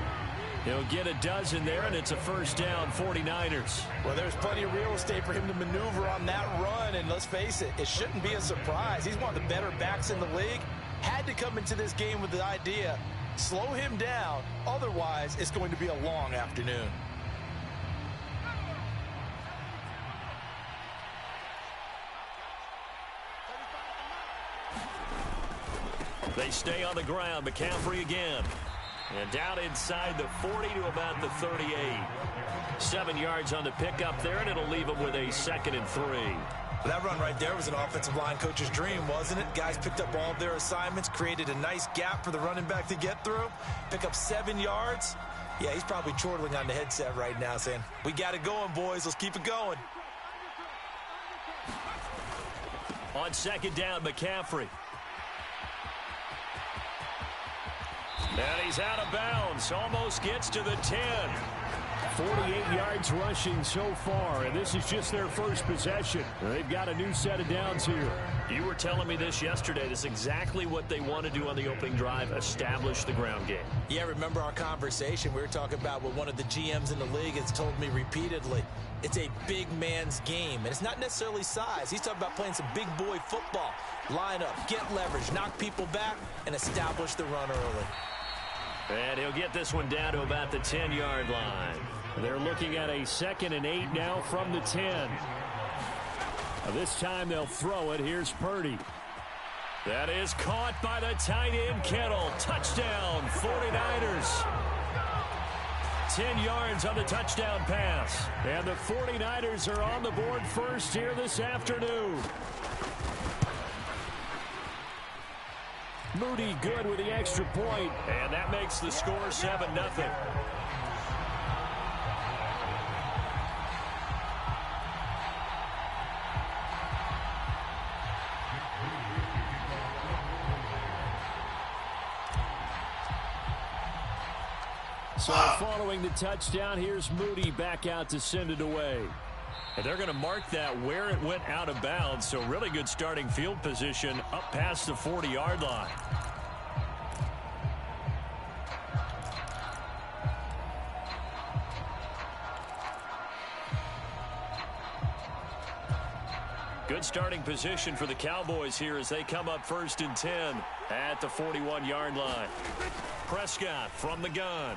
[SPEAKER 5] He'll get a dozen there, and it's a 1st down, 49ers.
[SPEAKER 4] Well, there's plenty of real estate for him to maneuver on that run, and let's face it, it shouldn't be a surprise. He's one of the better backs in the league. Had to come into this game with the idea, slow him down, otherwise it's going to be a long afternoon.
[SPEAKER 5] They stay on the ground. McCaffrey again. And down inside the 40 to about the 38. 7 yards on the pickup there, and it'll leave them with a 2nd and 3.
[SPEAKER 4] That run right there was an offensive line coach's dream, wasn't it? Guys picked up all of their assignments, created a nice gap for the running back to get through, pick up 7 yards. Yeah, he's probably chortling on the headset right now saying, we got it going, boys. Let's keep it going.
[SPEAKER 5] On 2nd down, McCaffrey. And he's out of bounds. Almost gets to the 10.
[SPEAKER 3] 48 yards rushing so far, and this is just their first possession. They've got a new set of downs here.
[SPEAKER 5] You were telling me this yesterday. This is exactly what they want to do on the opening drive, establish the ground game.
[SPEAKER 4] Yeah, remember our conversation? We were talking about what one of the GMs in the league has told me repeatedly. It's a big man's game, and it's not necessarily size. He's talking about playing some big boy football. Line up, get leverage, knock people back, and establish the run early.
[SPEAKER 5] And he'll get this one down to about the 10-yard line.
[SPEAKER 3] They're looking at a 2nd and 8 now from the 10. This time they'll throw it. Here's Purdy.
[SPEAKER 5] That is caught by the tight end, Kittle. Touchdown, 49ers. 10 yards on the touchdown pass.
[SPEAKER 3] And the 49ers are on the board first here this afternoon. Moody good with the extra point.
[SPEAKER 5] And that makes the score 7-0.
[SPEAKER 3] So following the touchdown, here's Moody back out to send it away.
[SPEAKER 5] And they're going to mark that where it went out of bounds. So really good starting field position up past the 40-yard line. Good starting position for the Cowboys here as they come up 1st and 10 at the 41-yard line. Prescott from the gun.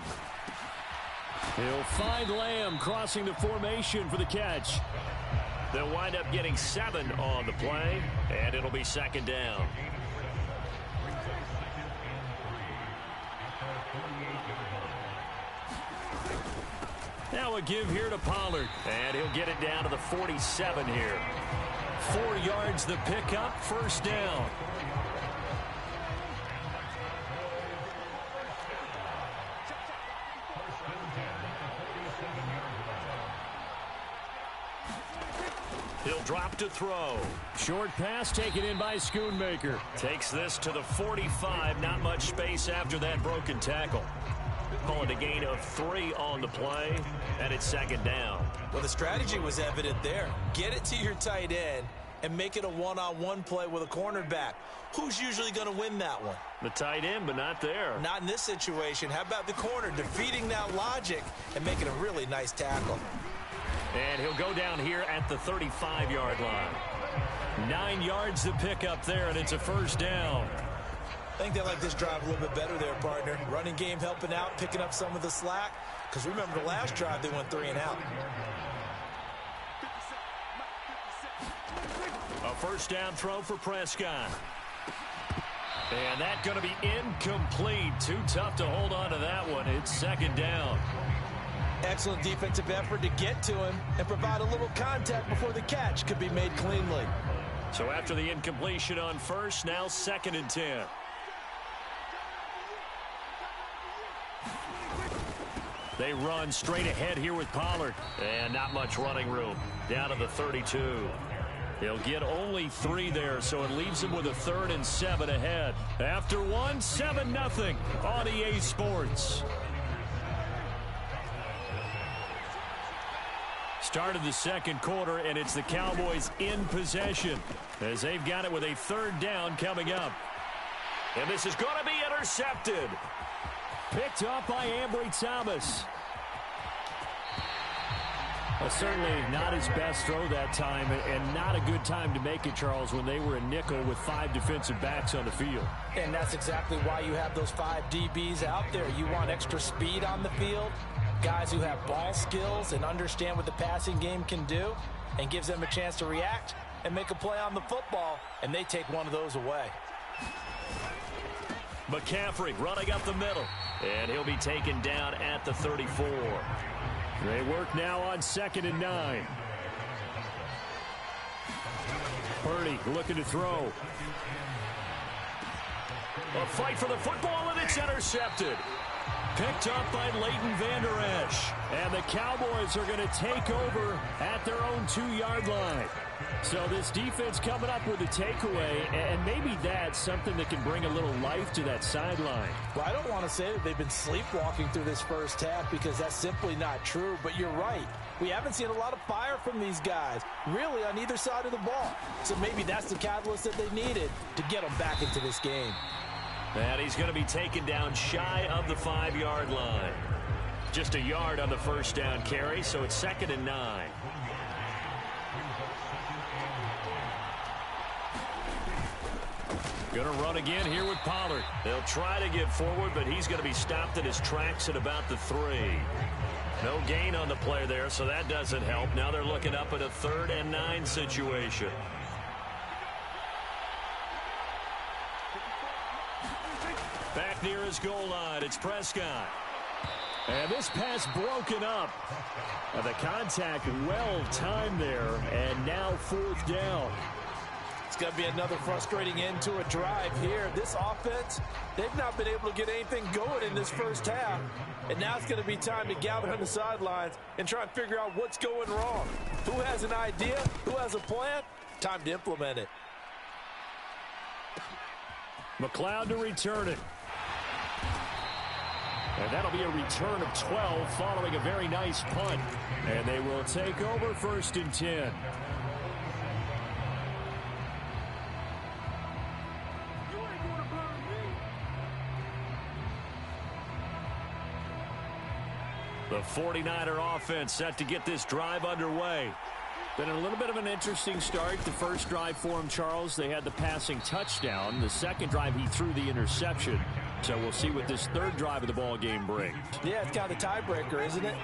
[SPEAKER 3] He'll find Lamb crossing the formation for the catch.
[SPEAKER 5] They'll wind up getting 7 on the play, and it'll be 2nd down. Now a give here to Pollard, and he'll get it down to the 47 here. 4 yards the pickup, 1st down. drop to throw.
[SPEAKER 3] Short pass taken in by Schoonmaker.
[SPEAKER 5] Takes this to the 45. Not much space after that broken tackle. Call it a gain of 3 on the play, and it's second down.
[SPEAKER 4] Well, the strategy was evident there. Get it to your tight end and make it a one-on-one play with a cornerback. Who's usually going to win that one?
[SPEAKER 5] The tight end, but not there.
[SPEAKER 4] Not in this situation. How about the corner defeating that logic and making a really nice tackle?
[SPEAKER 5] And he'll go down here at the 35-yard line. 9 yards to pick up there, and it's a first down.
[SPEAKER 4] I think they like this drive a little bit better there, partner. Running game helping out, picking up some of the slack. Because remember the last drive, they went 3 and out.
[SPEAKER 5] A first down throw for Prescott. And that's going to be incomplete. Too tough to hold on to that one. It's second down.
[SPEAKER 4] Excellent defensive effort to get to him and provide a little contact before the catch could be made cleanly.
[SPEAKER 5] So after the incompletion on first, now 2nd and 10. They run straight ahead here with Pollard. And not much running room. Down to the 32. He'll get only 3 there, so it leaves him with a 3rd and 7 ahead. After 1, 7-0 on EA Sports. Started the second quarter, and it's the Cowboys in possession as they've got it with a 3rd down coming up. And this is going to be intercepted.
[SPEAKER 3] Picked up by Ambry Thomas. Certainly not his best throw that time, and not a good time to make it, Charles, when they were a nickel with 5 defensive backs on the field.
[SPEAKER 4] And that's exactly why you have those 5 DBs out there. You want extra speed on the field, guys who have ball skills and understand what the passing game can do, and gives them a chance to react and make a play on the football, and they take one of those away.
[SPEAKER 5] McCaffrey running up the middle, and he'll be taken down at the 34.
[SPEAKER 3] They work now on 2nd and 9. Purdy looking to throw.
[SPEAKER 5] A fight for the football, and it's intercepted.
[SPEAKER 3] Picked up by Leighton Vander Esch. And the Cowboys are going to take over at their own 2-yard line. So this defense coming up with a takeaway, and maybe that's something that can bring a little life to that sideline.
[SPEAKER 4] Well, I don't want to say that they've been sleepwalking through this first half because that's simply not true, but you're right. We haven't seen a lot of fire from these guys, really, on either side of the ball. So maybe that's the catalyst that they needed to get them back into this game.
[SPEAKER 5] And he's going to be taken down shy of the 5-yard line. Just a yard on the first down carry, so it's 2nd and 9. Going to run again here with Pollard. They'll try to get forward, but he's going to be stopped in his tracks at about the 3. No gain on the play there, so that doesn't help. Now they're looking up at a 3rd and 9 situation. Back near his goal line, it's Prescott.
[SPEAKER 3] And this pass broken up. The contact well timed there, and now 4th down.
[SPEAKER 4] It's going to be another frustrating end to a drive here. This offense, they've not been able to get anything going in this first half. And now it's going to be time to gather on the sidelines and try and figure out what's going wrong. Who has an idea? Who has a plan? Time to implement it.
[SPEAKER 3] McLeod to return it. And that'll be a return of 12 following a very nice punt. And they will take over 1st and 10.
[SPEAKER 5] The 49er offense set to get this drive underway.
[SPEAKER 3] Been a little bit of an interesting start. The first drive for him, Charles, they had the passing touchdown. The second drive, he threw the interception. So we'll see what this 3rd drive of the ball game brings.
[SPEAKER 4] Yeah, it's kind of the tiebreaker, isn't it?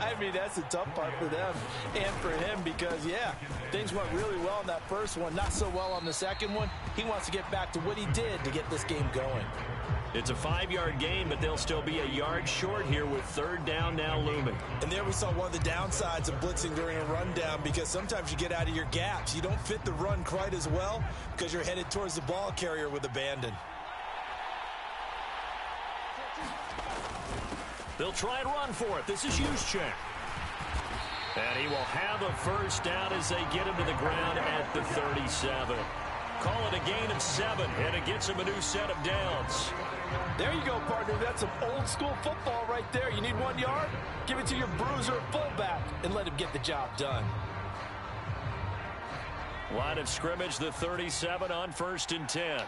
[SPEAKER 4] I mean, that's the tough part for them and for him because, yeah, things went really well on that first one, not so well on the second one. He wants to get back to what he did to get this game going.
[SPEAKER 5] It's a 5-yard gain, but they'll still be a yard short here with 3rd down now looming.
[SPEAKER 4] And there we saw one of the downsides of blitzing during a rundown because sometimes you get out of your gaps. You don't fit the run quite as well because you're headed towards the ball carrier with abandon.
[SPEAKER 5] They'll try and run for it. This is Juszczyk.
[SPEAKER 3] And he will have a first down as they get him to the ground at the 37. Call it a gain of 7, and it gets him a new set of downs.
[SPEAKER 4] There you go, partner. That's some old-school football right there. You need 1 yard? Give it to your bruiser fullback and let him get the job done.
[SPEAKER 3] Line of scrimmage, the 37 on 1st and 10.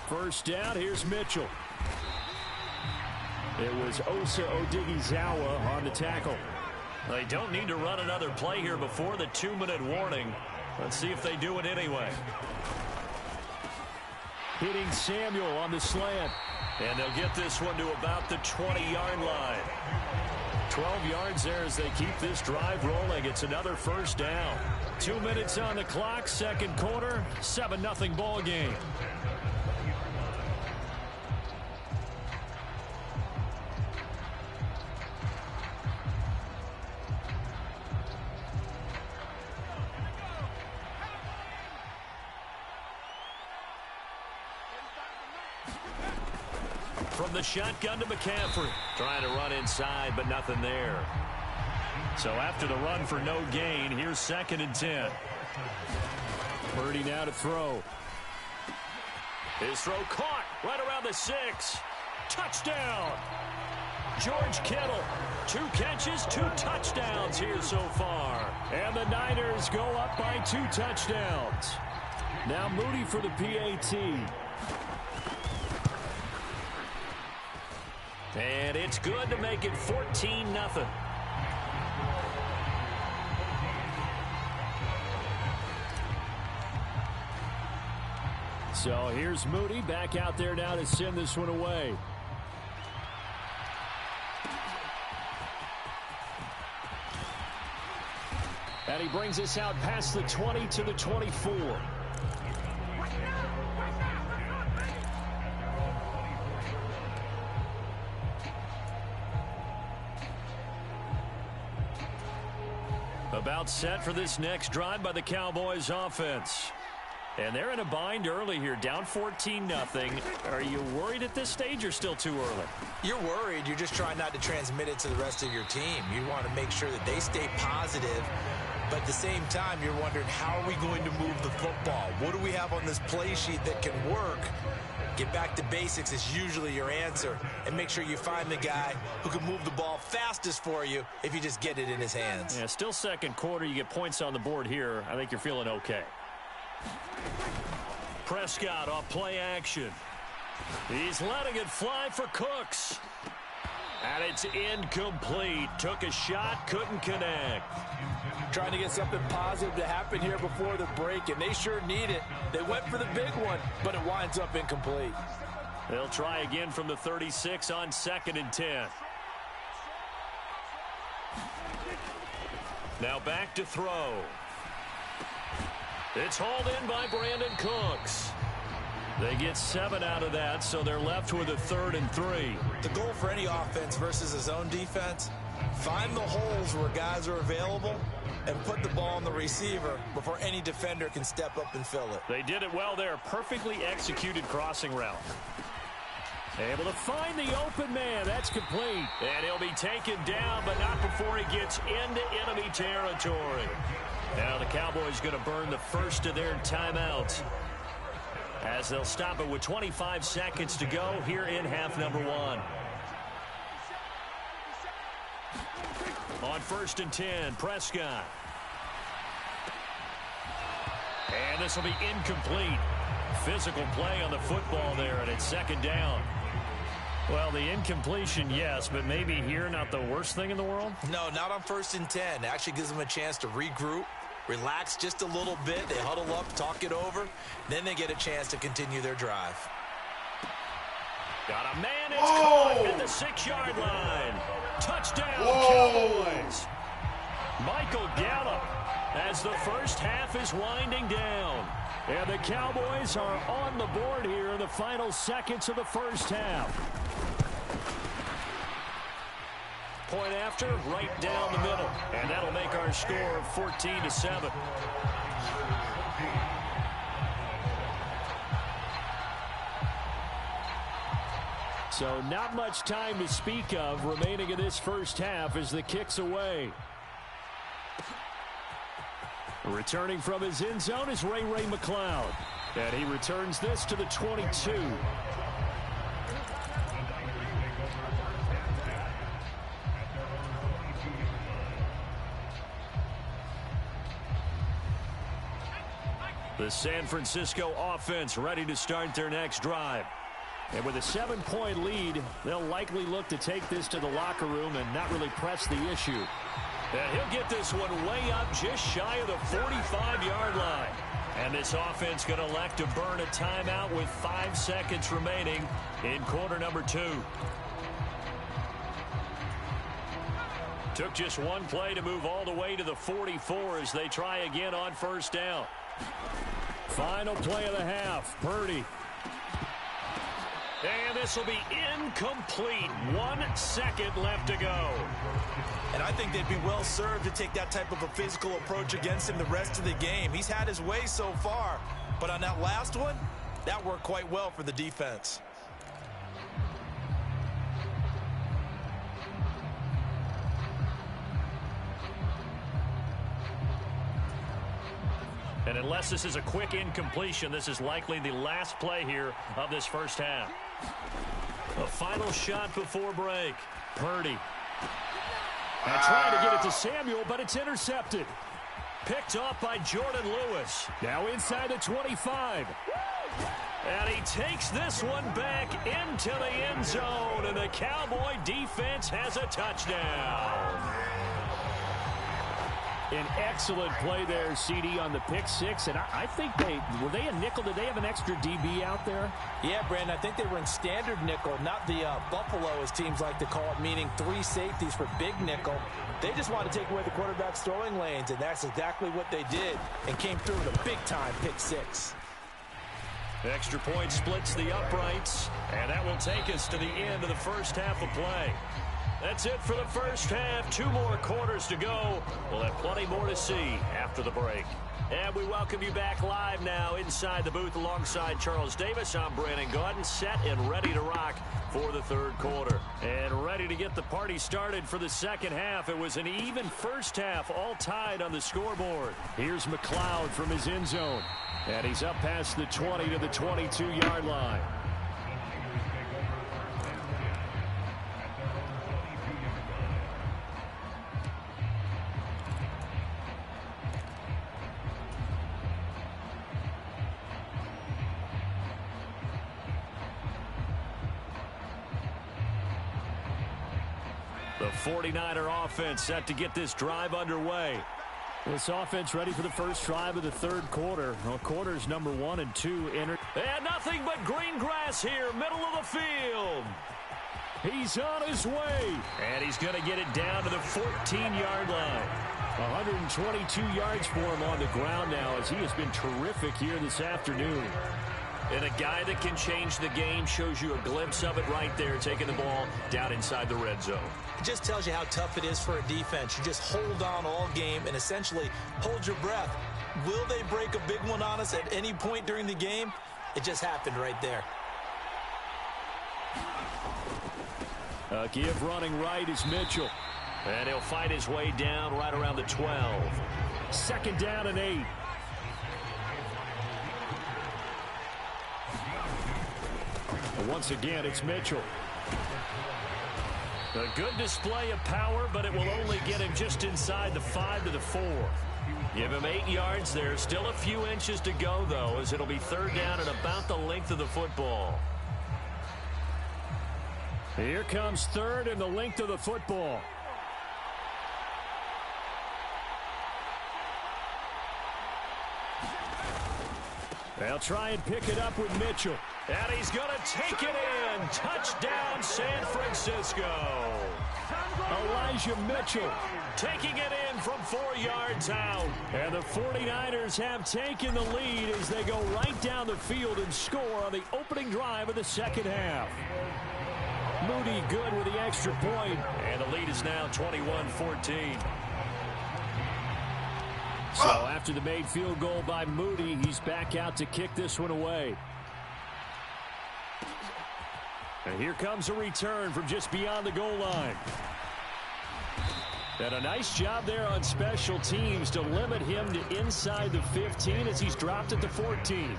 [SPEAKER 3] First down, here's Mitchell. It was Osa Odighizuwa on the tackle. They don't need to run another play here before the 2-minute warning. Let's see if they do it anyway. Hitting Samuel on the slant. And they'll get this one to about the 20-yard line. 12 yards there as they keep this drive rolling. It's another first down. 2 minutes on the clock, second quarter, 7-0 ball game. From the shotgun to McCaffrey. Trying to run inside, but nothing there. So after the run for no gain, here's 2nd and 10. Purdy now to throw. His throw caught right around the 6. Touchdown. George Kittle. 2 catches, 2 touchdowns here so far. And the Niners go up by 2 touchdowns. Now Moody for the PAT. And it's good to make it 14-0. So here's Moody back out there now to send this one away. And he brings us out past the 20 to the 24. About set for this next drive by the Cowboys offense. And they're in a bind early here, down 14-0. Are you worried at this stage or still too early?
[SPEAKER 4] You're worried. You're just trying not to transmit it to the rest of your team. You want to make sure that they stay positive. But at the same time, you're wondering, how are we going to move the football? What do we have on this play sheet that can work? Get back to basics is usually your answer. And make sure you find the guy who can move the ball fastest for you if you just get it in his hands.
[SPEAKER 3] Yeah, still second quarter. You get points on the board here. I think you're feeling okay. Prescott off play action. He's letting it fly for Cooks. And it's incomplete. Took a shot, couldn't connect.
[SPEAKER 4] Trying to get something positive to happen here before the break, and they sure need it. They went for the big one, but it winds up incomplete.
[SPEAKER 3] They'll try again from the 36 on 2nd and 10. Now back to throw. It's hauled in by Brandon Cooks. They get 7 out of that, so they're left with a 3rd and 3.
[SPEAKER 4] The goal for any offense versus a zone defense, find the holes where guys are available and put the ball on the receiver before any defender can step up and fill it.
[SPEAKER 3] They did it well there. Perfectly executed crossing route. Able to find the open man. That's complete. And he'll be taken down, but not before he gets into enemy territory. Now the Cowboys going to burn the first of their timeouts, as they'll stop it with 25 seconds to go here in half number 1. On 1st and 10, Prescott. And this will be incomplete. Physical play on the football there, and it's 2nd down. Well, the incompletion, yes, but maybe here not the worst thing in the world?
[SPEAKER 4] No, not on 1st and 10. It actually gives them a chance to regroup, relax just a little bit. They huddle up, talk it over. Then they get a chance to continue their drive.
[SPEAKER 3] Got a man, it's caught at the 6-yard line. Touchdown, Cowboys. Michael Gallup as the first half is winding down. And the Cowboys are on the board here in the final seconds of the first half. Point after, right down the middle. And that'll make our score 14-7. So not much time to speak of remaining in this first half as the kick's away. Returning from his end zone is Ray McCloud. And he returns this to the 22. The San Francisco offense ready to start their next drive. And with a 7-point lead, they'll likely look to take this to the locker room and not really press the issue. And he'll get this one way up just shy of the 45-yard line. And this offense going to elect to burn a timeout with 5 seconds remaining in quarter number 2. Took just one play to move all the way to the 44 as they try again on first down. Final play of the half, Purdy. And this will be incomplete. 1 second left to go.
[SPEAKER 4] And I think they'd be well served to take that type of a physical approach against him the rest of the game. He's had his way so far, but on that last one, that worked quite well for the defense.
[SPEAKER 3] And unless this is a quick incompletion, this is likely the last play here of this first half. A final shot before break. Purdy. And trying to get it to Samuel, but it's intercepted. Picked off by Jordan Lewis. Now inside the 25. And he takes this one back into the end zone, and the Cowboy defense has a touchdown. An excellent play there, CD, on the pick six. And I think were they a nickel? Did they have an extra DB out there?
[SPEAKER 4] Yeah, Brandon, I think they were in standard nickel, not the Buffalo, as teams like to call it, meaning 3 safeties for big nickel. They just want to take away the quarterback's throwing lanes, and that's exactly what they did and came through with a big-time pick six.
[SPEAKER 3] Extra point splits the uprights, and that will take us to the end of the first half of play. That's it for the first half. 2 more quarters to go. We'll have plenty more to see after the break. And we welcome you back live now inside the booth alongside Charles Davis. I'm Brandon Gaudin, set and ready to rock for the third quarter. And ready to get the party started for the second half. It was an even first half, all tied on the scoreboard. Here's McCloud from his end zone. And he's up past the 20 to the 22-yard line. The 49er offense set to get this drive underway. This offense ready for the first drive of the third quarter. Well, quarters number 1 and 2 entered. And nothing but green grass here, middle of the field. He's on his way. And he's going to get it down to the 14-yard line. 122 yards for him on the ground now, as he has been terrific here this afternoon. And a guy that can change the game, shows you a glimpse of it right there, taking the ball down inside the red zone.
[SPEAKER 4] It just tells you how tough it is for a defense. You just hold on all game and essentially hold your breath. Will they break a big one on us at any point during the game? It just happened right there.
[SPEAKER 3] A give running right is Mitchell. And he'll fight his way down right around the 12. Second down and 8. Once again, it's Mitchell. A good display of power, but it will only get him just inside the 5 to the 4. Give him 8 yards there. Still a few inches to go, though, as it'll be third down and about the length of the football. Here comes third and the length of the football. They'll try and pick it up with Mitchell. And he's going to take it in. Touchdown, San Francisco. Elijah Mitchell taking it in from 4 yards out. And the 49ers have taken the lead as they go right down the field and score on the opening drive of the second half. Moody good with the extra point. And the lead is now 21-14. So after the made field goal by Moody, he's back out to kick this one away. And here comes a return from just beyond the goal line. And a nice job there on special teams to limit him to inside the 15 as he's dropped it to 14.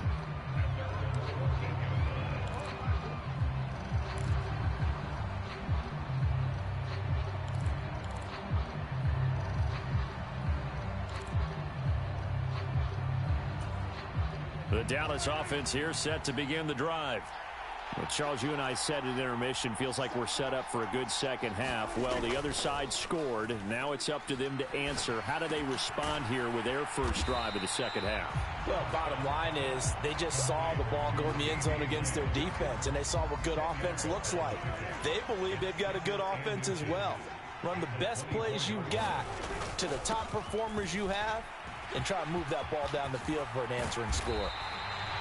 [SPEAKER 3] The Dallas offense here set to begin the drive. Well, Charles, you and I said at intermission, feels like we're set up for a good second half. Well, the other side scored. Now it's up to them to answer. How do they respond here with their first drive of the second half?
[SPEAKER 4] Well, bottom line is they just saw the ball go in the end zone against their defense, and they saw what good offense looks like. They believe they've got a good offense as well. Run the best plays you've got to the top performers you have, and try to move that ball down the field for an answering score.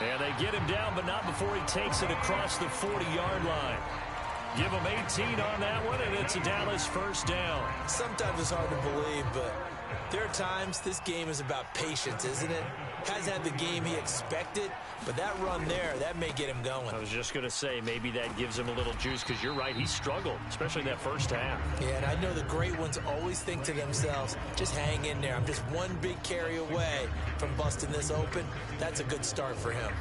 [SPEAKER 3] And they get him down, but not before he takes it across the 40-yard line. Give him 18 on that one, and it's a Dallas first down.
[SPEAKER 4] Sometimes it's hard to believe, but there are times this game is about patience, isn't it? Hasn't had the game he expected, but that run there, that may get him going.
[SPEAKER 3] I was just going to say, maybe that gives him a little juice, because you're right, he struggled, especially that first half.
[SPEAKER 4] Yeah, and I know the great ones always think to themselves, just hang in there. I'm just one big carry away from busting this open. That's a good start for him.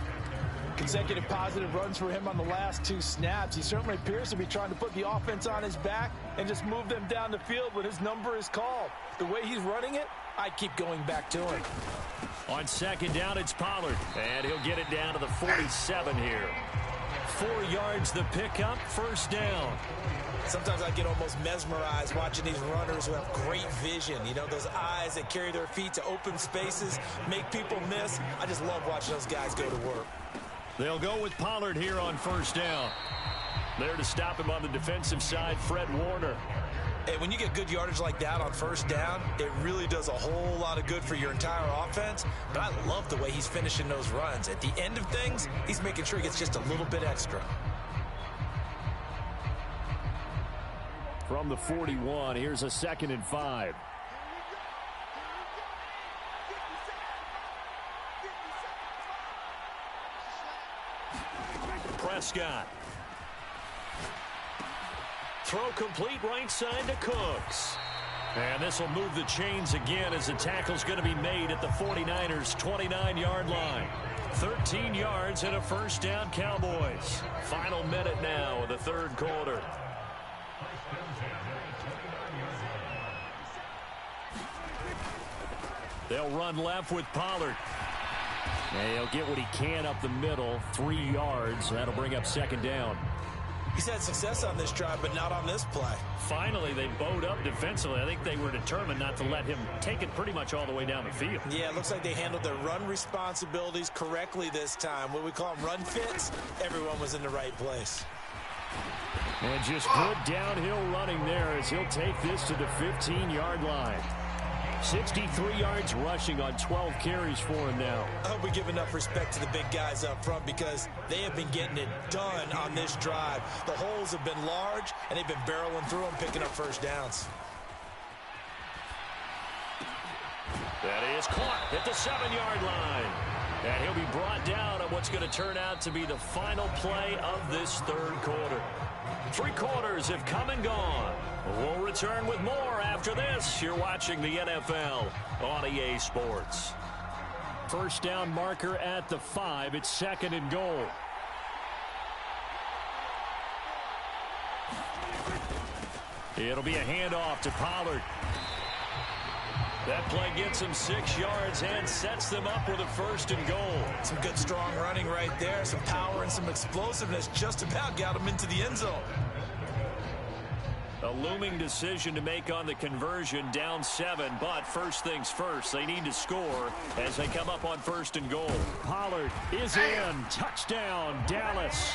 [SPEAKER 4] Consecutive positive runs for him on the last 2 snaps. He certainly appears to be trying to put the offense on his back and just move them down the field when his number is called. The way he's running it, I keep going back to him.
[SPEAKER 3] On second down, it's Pollard, and he'll get it down to the 47 here. 4 yards the pickup, first down.
[SPEAKER 4] Sometimes I get almost mesmerized watching these runners who have great vision. You know, those eyes that carry their feet to open spaces, make people miss. I just love watching those guys go to work.
[SPEAKER 3] They'll go with Pollard here on first down. There to stop him on the defensive side, Fred Warner.
[SPEAKER 4] Hey, when you get good yardage like that on first down, it really does a whole lot of good for your entire offense. But I love the way he's finishing those runs. At the end of things, he's making sure he gets just a little bit extra.
[SPEAKER 3] From the 41, here's a 2nd and 5. Prescott. Throw complete right side to Cooks. And this will move the chains again as the tackle's going to be made at the 49ers' 29-yard line. 13 yards and a first down, Cowboys. Final minute now of the third quarter. They'll run left with Pollard. And he'll get what he can up the middle, 3 yards. That'll bring up second down.
[SPEAKER 4] He's had success on this drive, but not on this play.
[SPEAKER 3] Finally, they bowed up defensively. I think they were determined not to let him take it pretty much all the way down the field.
[SPEAKER 4] Yeah, it looks like they handled their run responsibilities correctly this time. What we call them run fits, everyone was in the right place.
[SPEAKER 3] And just good downhill running there as he'll take this to the 15-yard line. 63 yards rushing on 12 carries for him now.
[SPEAKER 4] I hope we give enough respect to the big guys up front because they have been getting it done on this drive. The holes have been large, and they've been barreling through them, picking up first downs.
[SPEAKER 3] That is caught at the 7-yard line. And he'll be brought down on what's going to turn out to be the final play of this third quarter. 3 quarters have come and gone. We'll return with more after this. You're watching the NFL on EA Sports. First down marker at the 5. It's 2nd and goal. It'll be a handoff to Pollard. That play gets him 6 yards and sets them up with a 1st and goal.
[SPEAKER 4] Some good strong running right there. Some power and some explosiveness just about got him into the end zone.
[SPEAKER 3] A looming decision to make on the conversion, down 7, but first things first, they need to score as they come up on 1st and goal. Pollard is in. Touchdown, Dallas.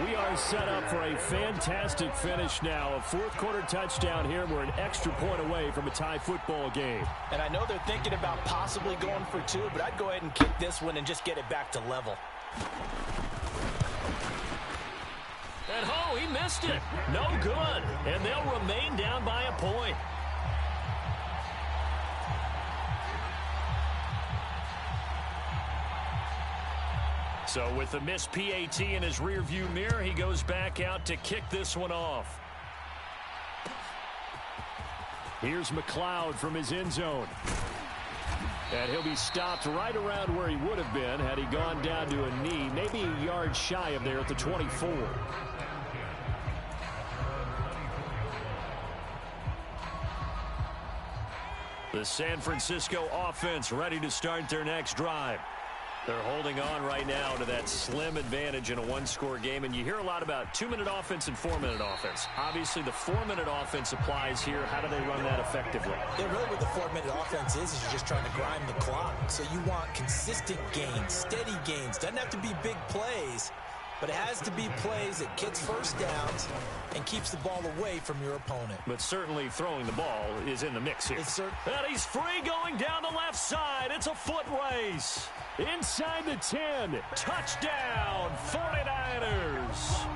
[SPEAKER 3] We are set up for a fantastic finish now. A 4th quarter touchdown here. We're an extra point away from a tie football game.
[SPEAKER 4] And I know they're thinking about possibly going for 2, but I'd go ahead and kick this one and just get it back to level.
[SPEAKER 3] And oh, he missed it. No good. And they'll remain down by a point. So with the missed PAT in his rearview mirror, he goes back out to kick this one off. Here's McLeod from his end zone. And he'll be stopped right around where he would have been had he gone down to a knee, maybe a yard shy of there at the 24. The San Francisco offense ready to start their next drive. They're holding on right now to that slim advantage in a one-score game, and you hear a lot about 2-minute offense and 4-minute offense. Obviously, the 4-minute offense applies here. How do they run that effectively?
[SPEAKER 4] Yeah, really what the 4-minute offense is you're just trying to grind the clock. So you want consistent gains, steady gains. Doesn't have to be big plays, but it has to be plays that gets first downs and keeps the ball away from your opponent.
[SPEAKER 3] But certainly throwing the ball is in the mix here. And he's free going down the left side. It's a foot race. Inside the 10. Touchdown, 49ers.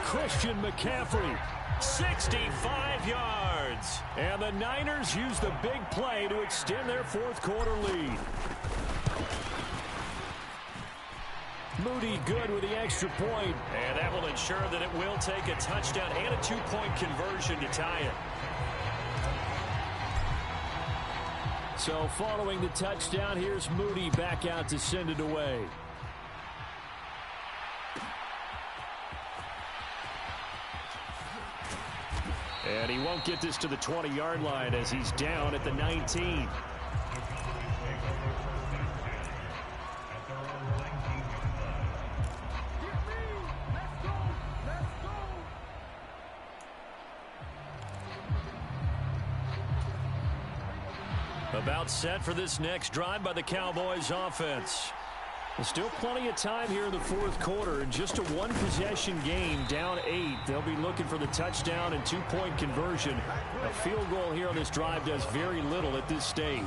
[SPEAKER 3] Christian McCaffrey, 65 yards. And the Niners use the big play to extend their fourth quarter lead. Moody good with the extra point. And that will ensure that it will take a touchdown and a two-point conversion to tie it. So following the touchdown, here's Moody back out to send it away. And he won't get this to the 20-yard line as he's down at the 19. About set for this next drive by the Cowboys offense. Still plenty of time here in the fourth quarter. And just a one-possession game, down 8. They'll be looking for the touchdown and two-point conversion. A field goal here on this drive does very little at this stage.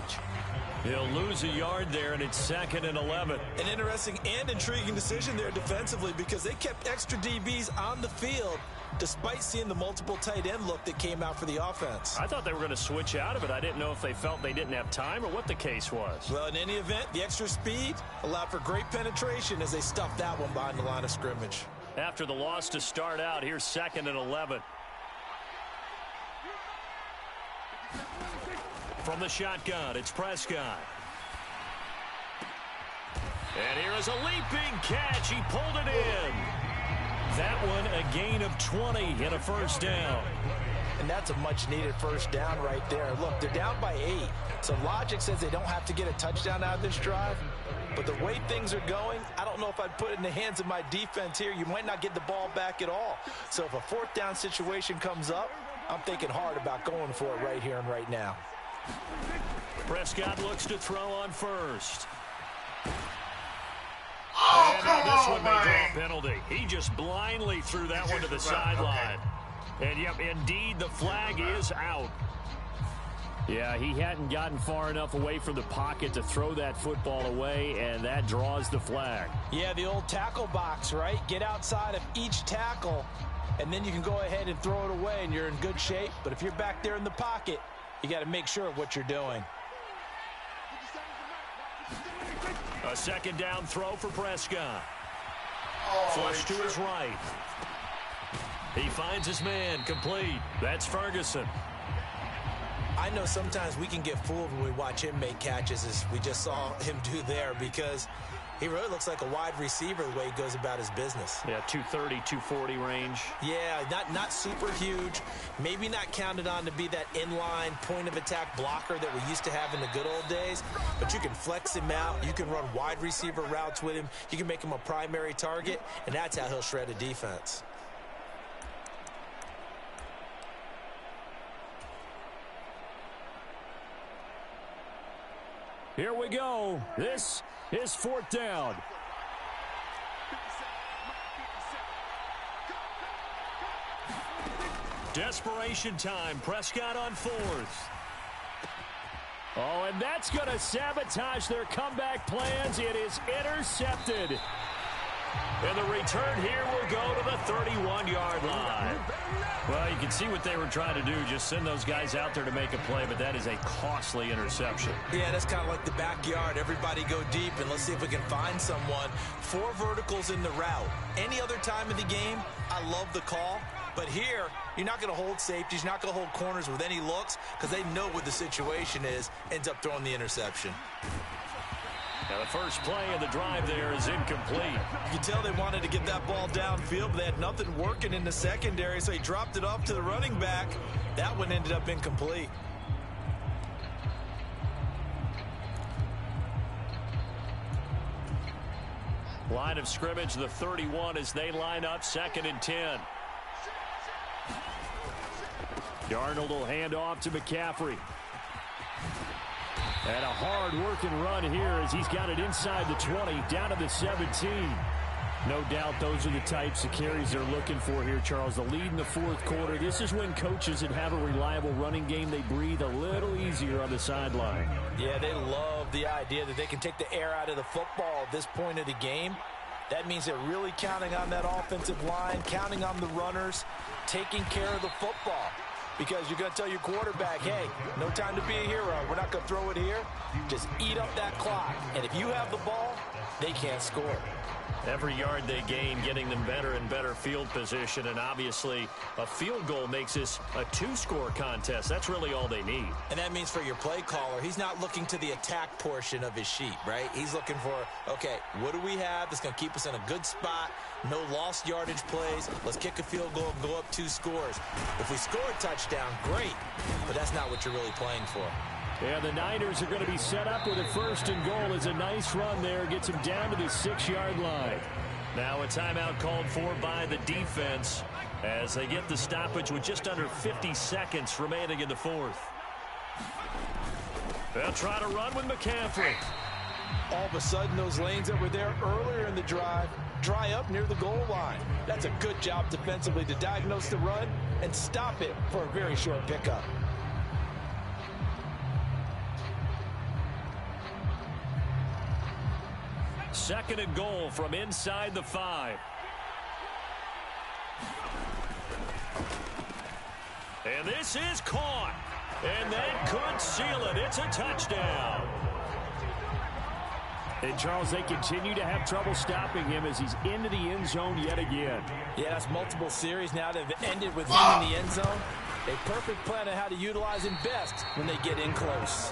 [SPEAKER 3] He'll lose a yard there, and it's 2nd and 11.
[SPEAKER 4] An interesting and intriguing decision there defensively because they kept extra DBs on the field despite seeing the multiple tight end look that came out for the offense.
[SPEAKER 3] I thought they were going to switch out of it. I didn't know if they felt they didn't have time or what the case was.
[SPEAKER 4] Well, in any event, the extra speed allowed for great penetration as they stuffed that one behind the line of scrimmage.
[SPEAKER 3] After the loss to start out, here's 2nd and 11. From the shotgun, it's Prescott. And here is a leaping catch. He pulled it in. That one a gain of 20 and a first down.
[SPEAKER 4] And that's a much-needed first down right there. Look, they're down by 8. So logic says they don't have to get a touchdown out of this drive. But the way things are going, I don't know if I'd put it in the hands of my defense here. You might not get the ball back at all. So if a fourth down situation comes up, I'm thinking hard about going for it right here and right now.
[SPEAKER 3] Prescott looks to throw on first.
[SPEAKER 1] Oh,
[SPEAKER 3] and
[SPEAKER 1] come
[SPEAKER 3] this
[SPEAKER 1] on,
[SPEAKER 3] one may draw
[SPEAKER 1] man.
[SPEAKER 3] a penalty. He just blindly threw that one to the sideline.
[SPEAKER 1] Okay.
[SPEAKER 3] And, yep, indeed, the flag is out. Yeah, he hadn't gotten far enough away from the pocket to throw that football away, and that draws the flag.
[SPEAKER 4] Yeah, the old tackle box, right? Get outside of each tackle, and then you can go ahead and throw it away, and you're in good shape. But if you're back there in the pocket, you got to make sure of what you're doing.
[SPEAKER 3] A second down throw for Prescott.
[SPEAKER 1] Oh,
[SPEAKER 3] Flush to his right. He finds his man, complete. That's Ferguson.
[SPEAKER 4] I know sometimes we can get fooled when we watch him make catches, as we just saw him do there, because he really looks like a wide receiver the way he goes about his business.
[SPEAKER 3] Yeah, 230, 240 range.
[SPEAKER 4] Yeah, not super huge. Maybe not counted on to be that inline point-of-attack blocker that we used to have in the good old days, but you can flex him out. You can run wide receiver routes with him. You can make him a primary target, and that's how he'll shred a defense.
[SPEAKER 3] Here we go. This is 4th down. Desperation time. Prescott on 4th. Oh, and that's going to sabotage their comeback plans. It is intercepted. And the return here will go to the 31-yard line. Well, you can see what they were trying to do, just send those guys out there to make a play, but that is a costly interception.
[SPEAKER 4] Yeah, that's kind of like the backyard. Everybody go deep, and let's see if we can find someone. 4 verticals in the route. Any other time of the game, I love the call. But here, you're not going to hold safeties. You're not going to hold corners with any looks because they know what the situation is, ends up throwing the interception.
[SPEAKER 3] Now the first play of the drive there is incomplete.
[SPEAKER 4] You can tell they wanted to get that ball downfield, but they had nothing working in the secondary, so he dropped it off to the running back. That one ended up incomplete.
[SPEAKER 3] Line of scrimmage, the 31 as they line up, 2nd and 10. Darnold will hand off to McCaffrey. And a hard-working run here as he's got it inside the 20, down to the 17. No doubt those are the types of carries they're looking for here, Charles. The lead in the 4th quarter. This is when coaches that have a reliable running game, they breathe a little easier on the sideline.
[SPEAKER 4] Yeah, they love the idea that they can take the air out of the football at this point of the game. That means they're really counting on that offensive line, counting on the runners, taking care of the football. Because you're going to tell your quarterback, hey, no time to be a hero. We're not going to throw it here. Just eat up that clock. And if you have the ball, they can't score.
[SPEAKER 3] Every yard they gain, getting them better and better field position. And obviously, a field goal makes this a 2-score contest. That's really all they need.
[SPEAKER 4] And that means for your play caller, he's not looking to the attack portion of his sheet, right? He's looking for, okay, what do we have that's going to keep us in a good spot? No lost yardage plays. Let's kick a field goal and go up 2 scores. If we score a touchdown, great. But that's not what you're really playing for.
[SPEAKER 3] Yeah, the Niners are going to be set up with a 1st and goal. It's a nice run there. Gets him down to the 6-yard line. Now a timeout called for by the defense as they get the stoppage with just under 50 seconds remaining in the 4th. They'll try to run with McCaffrey.
[SPEAKER 4] All of a sudden, those lanes that were there earlier in the drive dry up near the goal line. That's a good job defensively to diagnose the run and stop it for a very short pickup.
[SPEAKER 3] Second and goal from inside the 5. And this is caught. And that could seal it. It's a touchdown. And, Charles, they continue to have trouble stopping him as he's into the end zone yet again.
[SPEAKER 4] Yeah, that's multiple series now that have ended with him in the end zone. A perfect plan on how to utilize him best when they get in close.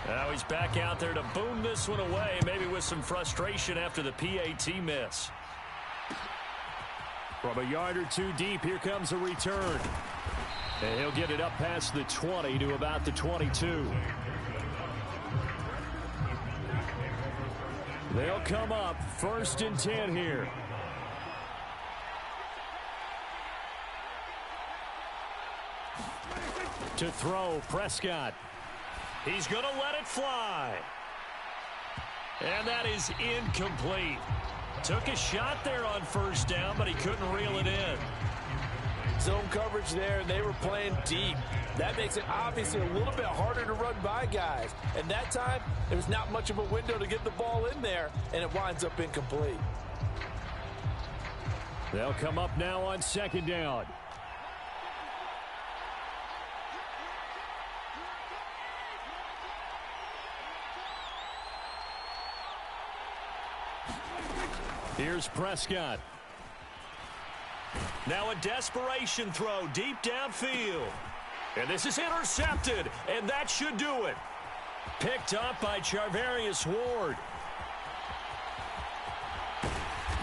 [SPEAKER 3] Now he's back out there to boom this one away, maybe with some frustration after the PAT miss. From a yard or 2 deep, here comes a return. And he'll get it up past the 20 to about the 22. They'll come up 1st and 10 here. To throw, Prescott. He's going to let it fly. And that is incomplete. Took a shot there on 1st down, but he couldn't reel it in.
[SPEAKER 4] Zone coverage there, and they were playing deep. That makes it obviously a little bit harder to run by guys. And that time, there was not much of a window to get the ball in there, and it winds up incomplete.
[SPEAKER 3] They'll come up now on 2nd down. Here's Prescott. Now a desperation throw deep downfield. And this is intercepted, and that should do it. Picked up by Charvarius Ward.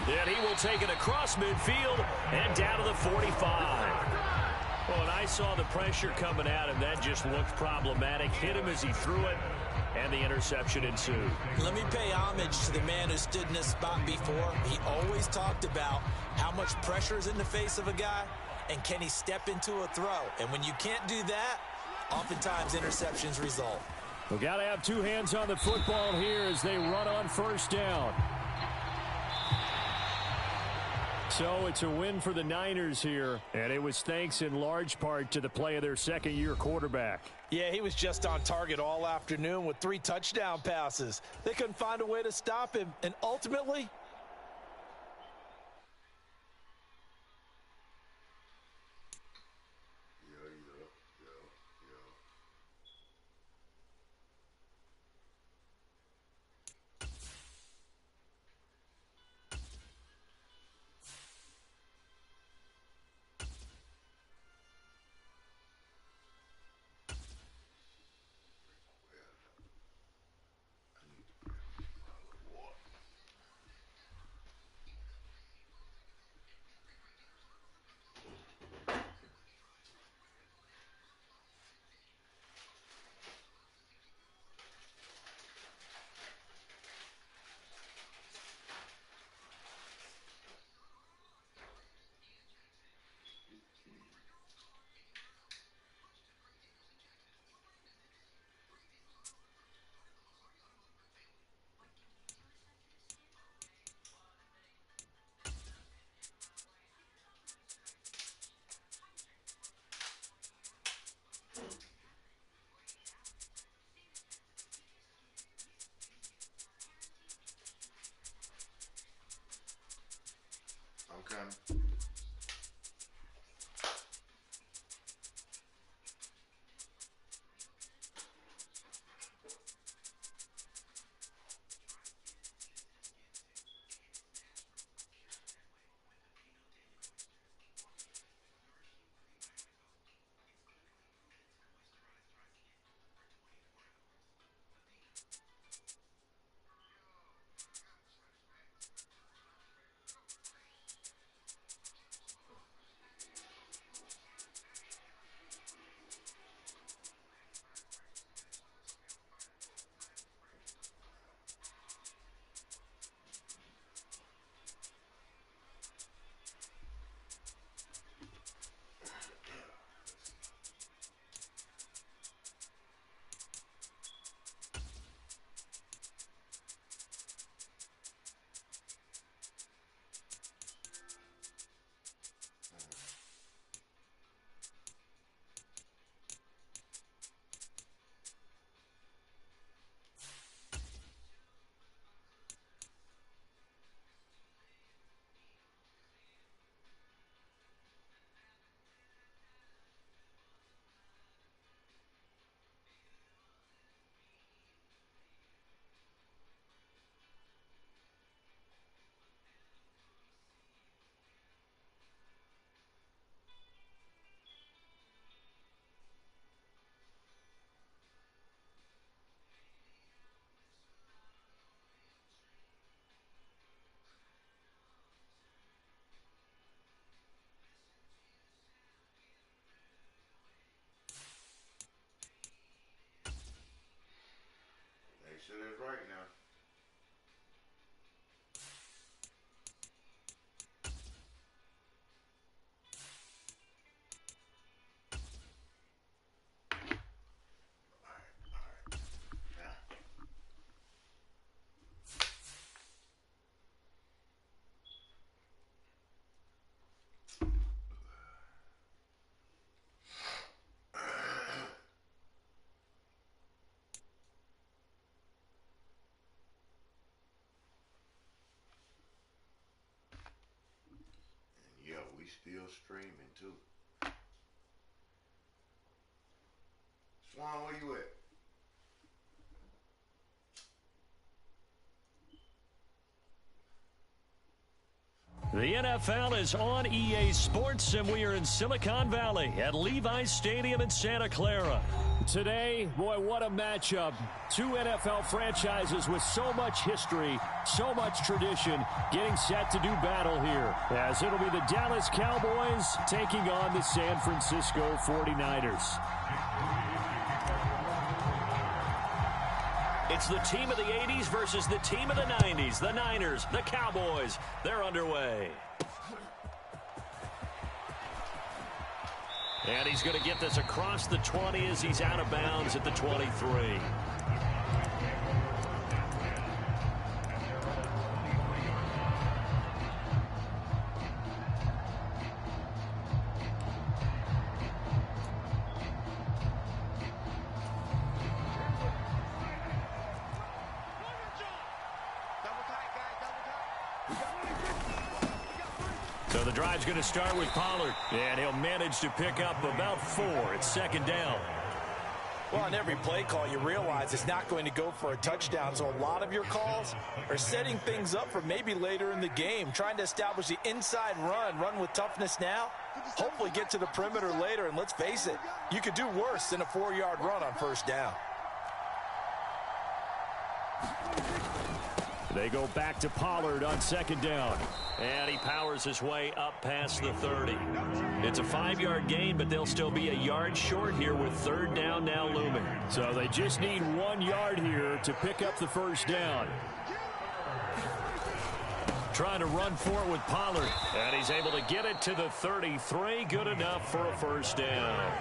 [SPEAKER 3] And he will take it across midfield and down to the 45. Well, and I saw the pressure coming at him. That just looked problematic. Hit him as he threw it, and the interception ensued.
[SPEAKER 4] Let me pay homage to the man who stood in this spot before. He always talked about how much pressure is in the face of a guy, and can he step into a throw? And when you can't do that, oftentimes interceptions result.
[SPEAKER 3] We've got to have 2 hands on the football here as they run on 1st down. So it's a win for the Niners here, and it was thanks in large part to the play of their second-year quarterback.
[SPEAKER 4] Yeah, he was just on target all afternoon with 3 touchdown passes. They couldn't find a way to stop him, and ultimately,
[SPEAKER 1] Okay. They said it's right now. Yeah, we still streaming too. Swan, where you at?
[SPEAKER 3] The NFL is on EA Sports, and we are in Silicon Valley at Levi's Stadium in Santa Clara. Today, boy, what a matchup. 2 NFL franchises with so much history, so much tradition, getting set to do battle here, as it'll be the Dallas Cowboys taking on the San Francisco 49ers. It's the team of the 80s versus the team of the 90s. The Niners, the Cowboys, they're underway. And he's going to get this across the 20 as he's out of bounds at the 23. So the drive's going to start with Pollard, and he'll manage to pick up about 4. It's second down.
[SPEAKER 4] Well, on every play call, you realize it's not going to go for a touchdown, so a lot of your calls are setting things up for maybe later in the game, trying to establish the inside run with toughness now, hopefully get to the perimeter later, and let's face it, you could do worse than a 4-yard run on first down.
[SPEAKER 3] They go back to Pollard on second down. And he powers his way up past the 30. It's a 5-yard gain, but they'll still be a yard short here with third down now looming.
[SPEAKER 5] So they just need 1 yard here to pick up the first down.
[SPEAKER 3] Trying to run for it with Pollard. And he's able to get it to the 33. Good enough for a first down.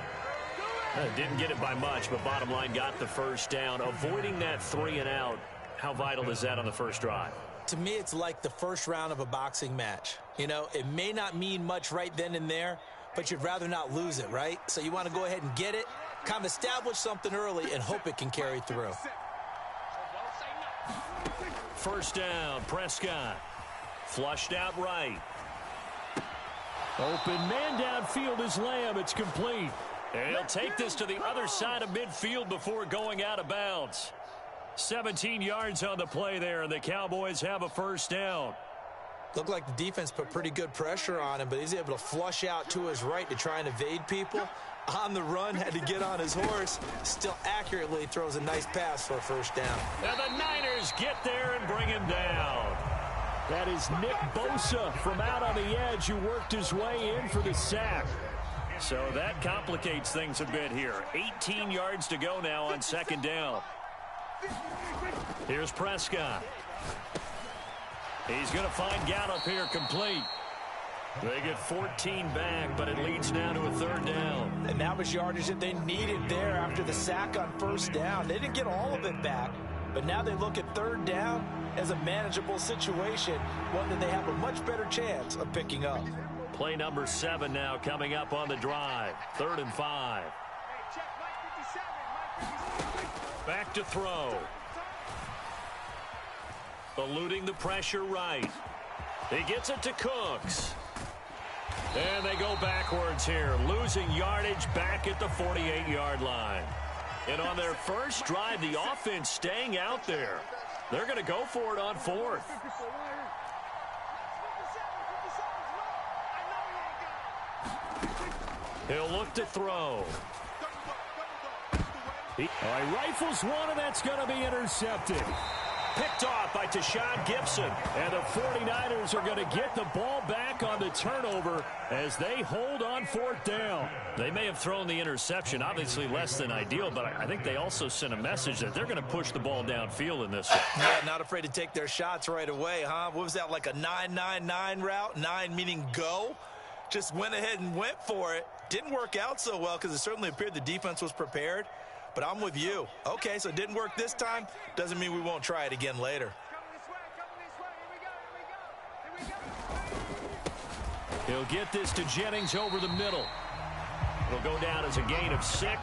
[SPEAKER 3] Didn't get it by much, but bottom line got the first down. Avoiding that 3 and out. How vital is that on the first drive?
[SPEAKER 4] To me, it's like the first round of a boxing match. You know, it may not mean much right then and there, but you'd rather not lose it, right? So you want to go ahead and get it, kind of establish something early, and hope it can carry through.
[SPEAKER 3] First down, Prescott. Flushed out right.
[SPEAKER 5] Open man downfield is Lamb. It's complete.
[SPEAKER 3] And he'll take this to the other side of midfield before going out of bounds. 17 yards on the play there, and the Cowboys have a first down.
[SPEAKER 4] Looked like the defense put pretty good pressure on him, but he's able to flush out to his right to try and evade people. On the run, had to get on his horse. Still accurately throws a nice pass for a first down.
[SPEAKER 3] And the Niners get there and bring him down.
[SPEAKER 5] That is Nick Bosa from out on the edge who worked his way in for the sack.
[SPEAKER 3] So that complicates things a bit here. 18 yards to go now on second down. Here's Prescott. He's going to find Gallup here complete. They get 14 back, but it leads now to a third down.
[SPEAKER 4] And that was yardage that they needed there after the sack on first down. They didn't get all of it back, but now they look at third down as a manageable situation, one that they have a much better chance of picking up.
[SPEAKER 3] Play number 7 now coming up on the drive. 3rd and 5. Back to throw. Eluding the pressure right. He gets it to Cooks. And they go backwards here, losing yardage back at the 48-yard line. And on their first drive, the offense staying out there. They're going to go for it on 4th. He'll look to throw.
[SPEAKER 5] He rifles one, and that's going to be intercepted.
[SPEAKER 3] Picked off by Tashawn Gibson.
[SPEAKER 5] And the 49ers are going to get the ball back on the turnover as they hold on 4th down.
[SPEAKER 3] They may have thrown the interception, obviously less than ideal, but I think they also sent a message that they're going to push the ball downfield in this one.
[SPEAKER 4] Yeah, not afraid to take their shots right away, huh? What was that, like a 9-9-9 route? 9 meaning go? Just went ahead and went for it. Didn't work out so well because it certainly appeared the defense was prepared. But I'm with you. Okay, so it didn't work this time. Doesn't mean we won't try it again later.
[SPEAKER 3] He'll get this to Jennings over the middle. It'll go down as a gain of 6.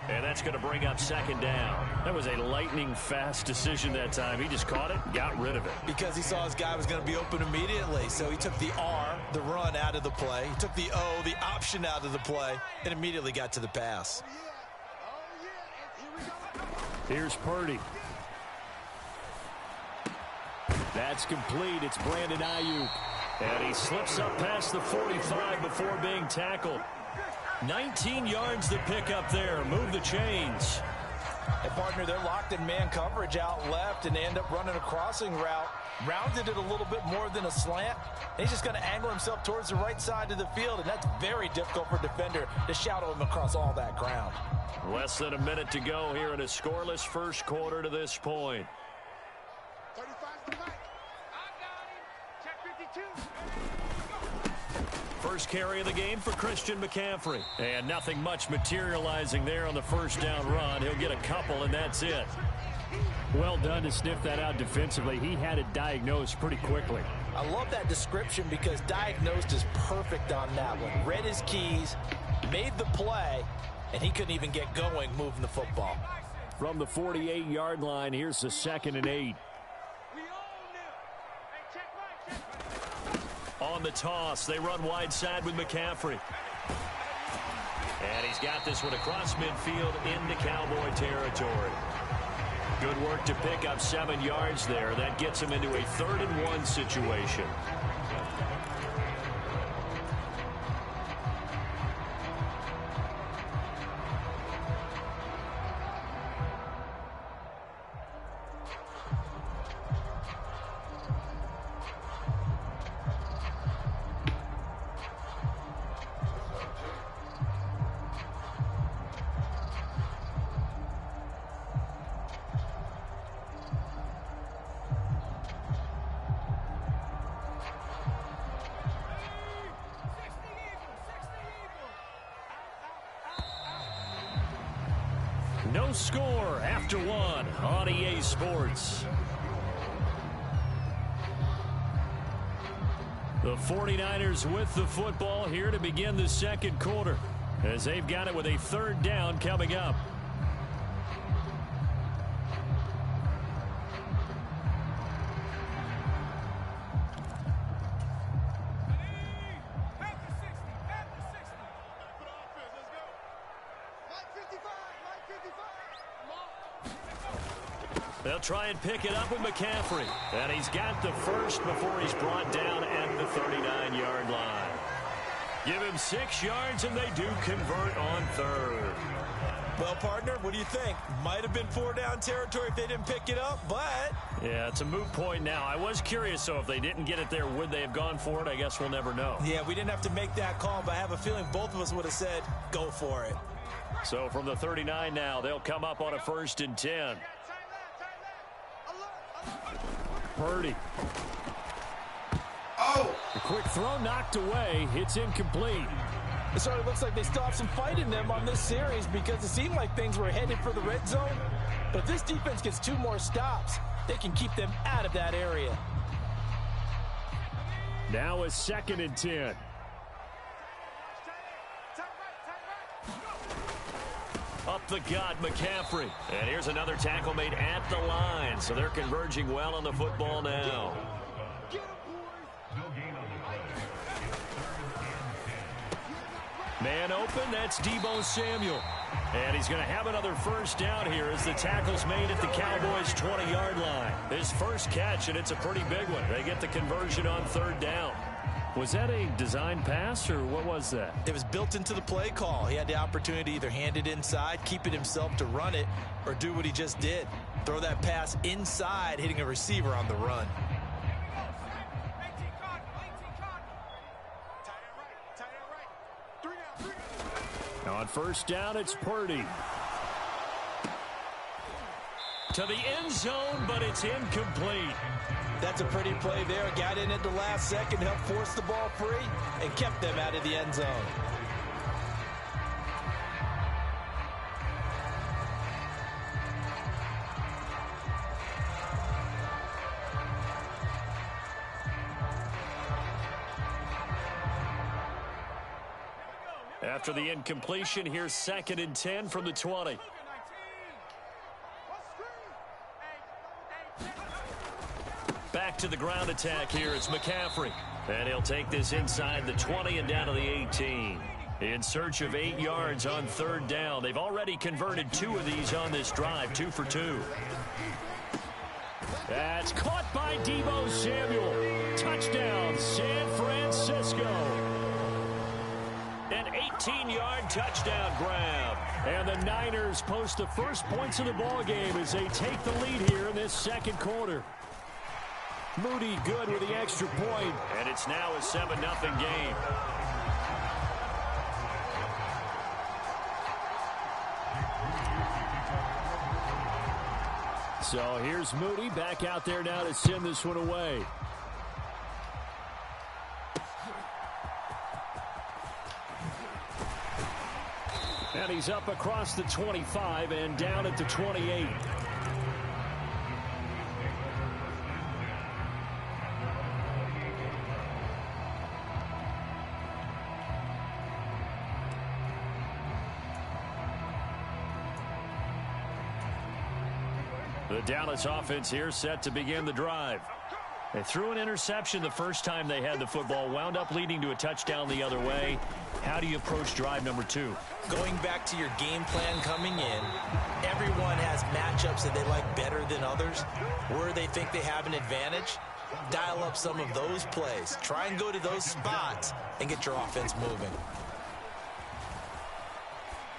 [SPEAKER 3] And that's going to bring up second down. That was a lightning-fast decision that time. He just caught it, got rid of it.
[SPEAKER 4] Because he saw his guy was going to be open immediately. So he took the R, the run, out of the play. He took the O, the option, out of the play, and immediately got to the pass.
[SPEAKER 5] Here's Purdy. That's complete. It's Brandon Ayuk.
[SPEAKER 3] And he slips up past the 45 before being tackled. 19 yards to pick up there. Move the chains.
[SPEAKER 4] And, partner, they're locked in man coverage out left, and they end up running a crossing route. Rounded it a little bit more than a slant. And he's just going to angle himself towards the right side of the field, and that's very difficult for a defender to shadow him across all that ground.
[SPEAKER 3] Less than a minute to go here in a scoreless first quarter to this point.
[SPEAKER 7] 35's the mic. I got him. Check 52.
[SPEAKER 3] First carry of the game for Christian McCaffrey. And nothing much materializing there on the first down run. He'll get a couple, and that's it.
[SPEAKER 5] Well done to sniff that out defensively. He had it diagnosed pretty quickly.
[SPEAKER 4] I love that description because diagnosed is perfect on that one. Read his keys, made the play, and he couldn't even get going moving the football.
[SPEAKER 3] From the 48-yard line, here's the 2nd and 8. On the toss, they run wide side with McCaffrey. And he's got this one across midfield into Cowboy territory. Good work to pick up 7 yards there. That gets him into a 3rd and 1 situation. No score after 1 on EA Sports. The 49ers with the football here to begin the second quarter, as they've got it with a 3rd down coming up. They'll try and pick it up with McCaffrey. And he's got the first before he's brought down at the 39-yard line. Give him 6 yards, and they do convert on 3rd.
[SPEAKER 4] Well, partner, what do you think? Might have been 4-down territory if they didn't pick it up, but...
[SPEAKER 3] Yeah, it's a moot point now. I was curious, so if they didn't get it there, would they have gone for it? I guess we'll never know.
[SPEAKER 4] Yeah, we didn't have to make that call, but I have a feeling both of us would have said, go for it.
[SPEAKER 3] So from the 39 now, they'll come up on a 1st and 10. Purdy.
[SPEAKER 1] Oh!
[SPEAKER 3] A quick throw knocked away. It's incomplete.
[SPEAKER 4] It sort of looks like they still have some fight in them on this series because it seemed like things were headed for the red zone. But if this defense gets 2 more stops, they can keep them out of that area.
[SPEAKER 3] Now a 2nd and 10. Up the gut, McCaffrey. And here's another tackle made at the line. So they're converging well on the football now. Man open, that's Deebo Samuel. And he's going to have another 1st down here as the tackle's made at the Cowboys' 20-yard line. His first catch, and it's a pretty big one. They get the conversion on 3rd down. Was that a design pass, or what was that?
[SPEAKER 4] It was built into the play call. He had the opportunity to either hand it inside, keep it himself to run it, or do what he just did. Throw that pass inside, hitting a receiver on the run.
[SPEAKER 3] On 1st down, it's Purdy. To the end zone, but it's incomplete.
[SPEAKER 4] That's a pretty play there. Got in at the last second, helped force the ball free, and kept them out of the end zone.
[SPEAKER 3] After the incompletion, here's 2nd and 10 from the 20. Back to the ground attack here. It's McCaffrey. And he'll take this inside the 20 and down to the 18. In search of 8 yards on 3rd down. They've already converted 2 of these on this drive, 2 for 2. That's caught by Deebo Samuel. Touchdown, San Francisco. An 18-yard touchdown grab. And the Niners post the first points of the ball game as they take the lead here in this second quarter. Moody good with the extra point, and it's now a 7-0 game. So here's Moody back out there now to send this one away. And he's up across the 25 and down at the 28. The Dallas offense here set to begin the drive. They threw an interception the first time they had the football, wound up leading to a touchdown the other way. How do you approach drive number 2?
[SPEAKER 4] Going back to your game plan coming in, everyone has matchups that they like better than others. Where they think they have an advantage, dial up some of those plays. Try and go to those spots and get your offense moving.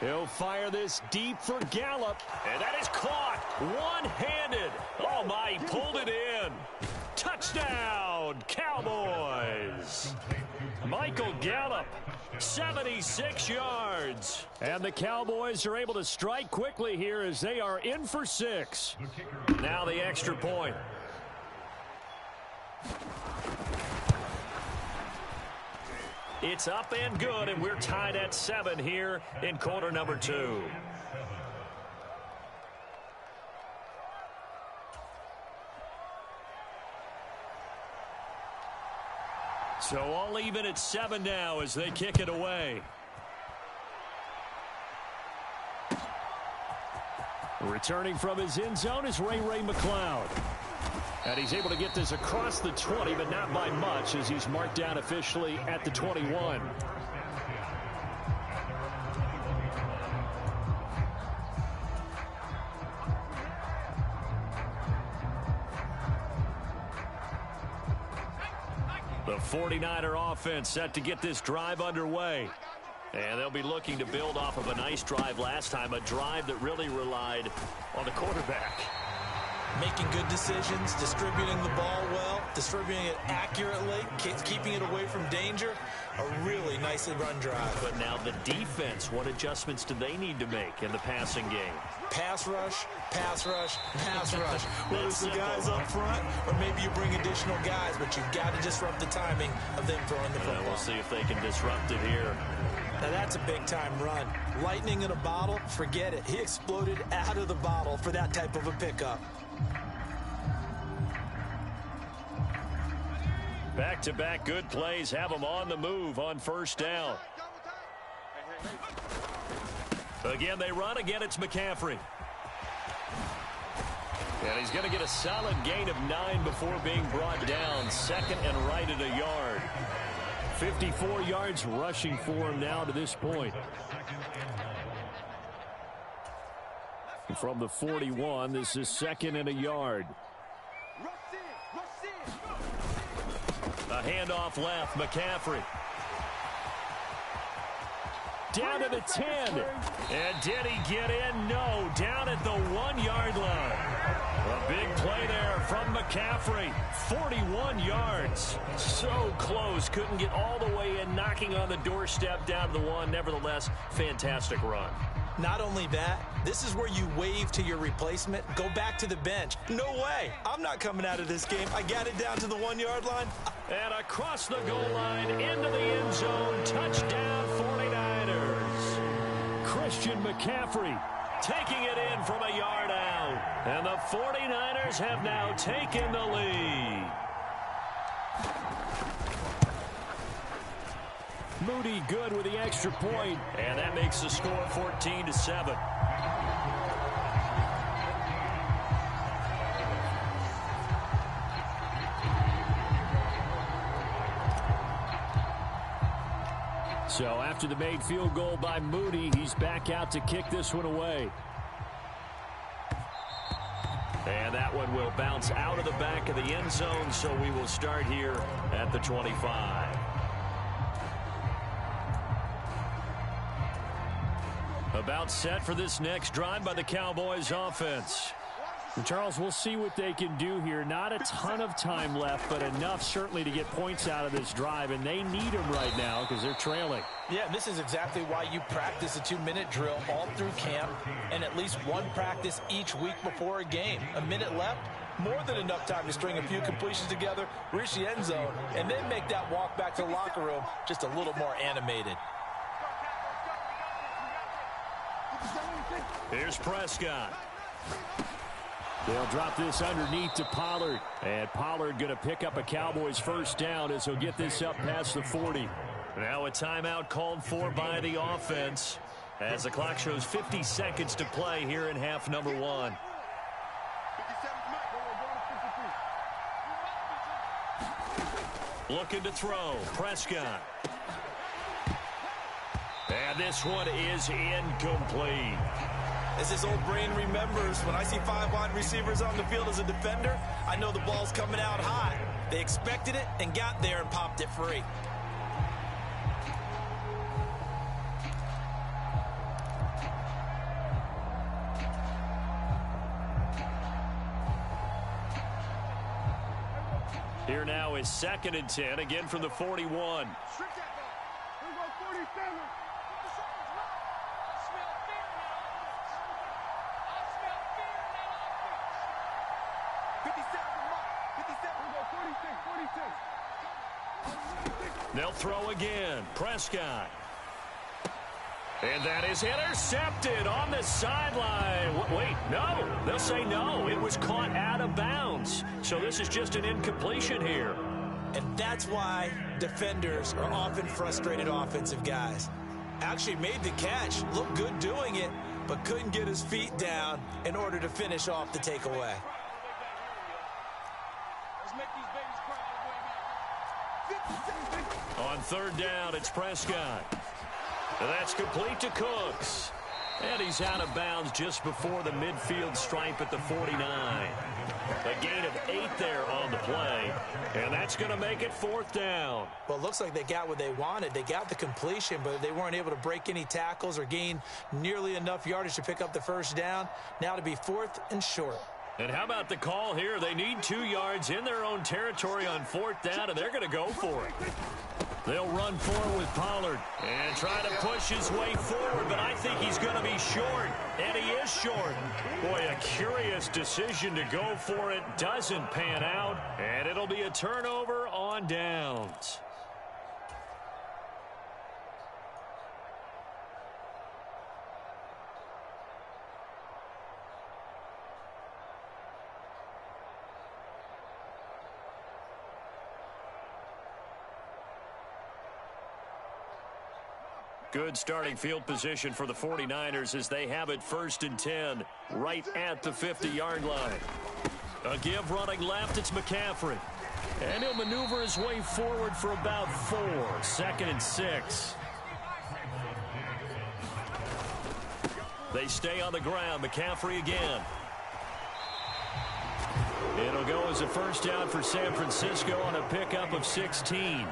[SPEAKER 3] He'll fire this deep for Gallup. And that is caught one-handed. Oh, my, he pulled it in. Touchdown, Cowboys. Michael Gallup, 76 yards. And the Cowboys are able to strike quickly here as they are in for 6. Now the extra point. It's up and good, and we're tied at 7 here in quarter number 2. So all even at 7 now as they kick it away. Returning from his end zone is Ray McLeod. And he's able to get this across the 20, but not by much as he's marked down officially at the 21. The 49er offense set to get this drive underway. And they'll be looking to build off of a nice drive last time, a drive that really relied on the quarterback.
[SPEAKER 4] Making good decisions, distributing the ball well, distributing it accurately, keeping it away from danger. A really nicely run drive.
[SPEAKER 3] But now the defense, what adjustments do they need to make in the passing game?
[SPEAKER 4] Pass rush, pass rush, pass rush. Whether it's the guys up front or maybe you bring additional guys, but you've got to disrupt the timing of them throwing the football.
[SPEAKER 3] We'll see if they can disrupt it here.
[SPEAKER 4] Now that's a big-time run. Lightning in a bottle, forget it. He exploded out of the bottle for that type of a pickup.
[SPEAKER 3] Back-to-back good plays have them on the move on first down. Again, they run. Again, it's McCaffrey. And he's going to get a solid gain of 9 before being brought down. Second and right at a yard. 54 yards rushing for him now to this point. From the 41, this is second and a yard. A handoff left, McCaffrey. Down to the 10. And did he get in? No, down at the 1-yard line. A big play there from McCaffrey. 41 yards. So close. Couldn't get all the way in, knocking on the doorstep down to the 1. Nevertheless, fantastic run.
[SPEAKER 4] Not only that, this is where you wave to your replacement. Go back to the bench. No way. I'm not coming out of this game. I got it down to the 1-yard line.
[SPEAKER 3] And across the goal line, into the end zone. Touchdown, 49ers. Christian McCaffrey taking it in from a yard out. And the 49ers have now taken the lead. Moody good with the extra point, and that makes the score 14-7. So after the made field goal by Moody, he's back out to kick this one away. And that one will bounce out of the back of the end zone, so we will start here at the 25. About set for this next drive by the Cowboys offense. Charles, we'll see what they can do here. Not a ton of time left, but enough certainly to get points out of this drive, and they need them right now because they're trailing.
[SPEAKER 4] Yeah, this is exactly why you practice a 2-minute drill all through camp and at least one practice each week before a game. A minute left, more than enough time to string a few completions together, reach the end zone, and then make that walk back to the locker room just a little more animated.
[SPEAKER 3] Here's Prescott. They'll drop this underneath to Pollard. And Pollard going to pick up a Cowboys first down as he'll get this up past the 40. Now a timeout called for by the offense as the clock shows 50 seconds to play here in half number 1. Looking to throw. Prescott. And this one is incomplete.
[SPEAKER 4] As his old brain remembers, when I see 5 wide receivers on the field as a defender, I know the ball's coming out high. They expected it and got there and popped it free.
[SPEAKER 3] Here now is 2nd and 10, again from the 41. They'll throw again. Prescott. And that is intercepted on the sideline. Wait, no. They'll say no. It was caught out of bounds. So this is just an incompletion here.
[SPEAKER 4] And that's why defenders are often frustrated offensive guys. Actually made the catch, looked good doing it, but couldn't get his feet down in order to finish off the takeaway.
[SPEAKER 3] On 3rd down, it's Prescott. And that's complete to Cooks. And he's out of bounds just before the midfield stripe at the 49. A gain of 8 there on the play. And that's going to make it 4th down.
[SPEAKER 4] Well, it looks like they got what they wanted. They got the completion, but they weren't able to break any tackles or gain nearly enough yardage to pick up the first down. Now to be 4th and short.
[SPEAKER 3] And how about the call here? They need 2 yards in their own territory on 4th down, and they're going to go for it. They'll run forward with Pollard and try to push his way forward, but I think he's going to be short, and he is short. Boy, a curious decision to go for it. Doesn't pan out, and it'll be a turnover on downs. Good starting field position for the 49ers as they have it 1st and 10 right at the 50-yard line. A give running left, it's McCaffrey. And he'll maneuver his way forward for about 4. 2nd and 6. They stay on the ground. McCaffrey again. It'll go as a first down for San Francisco on a pickup of 16.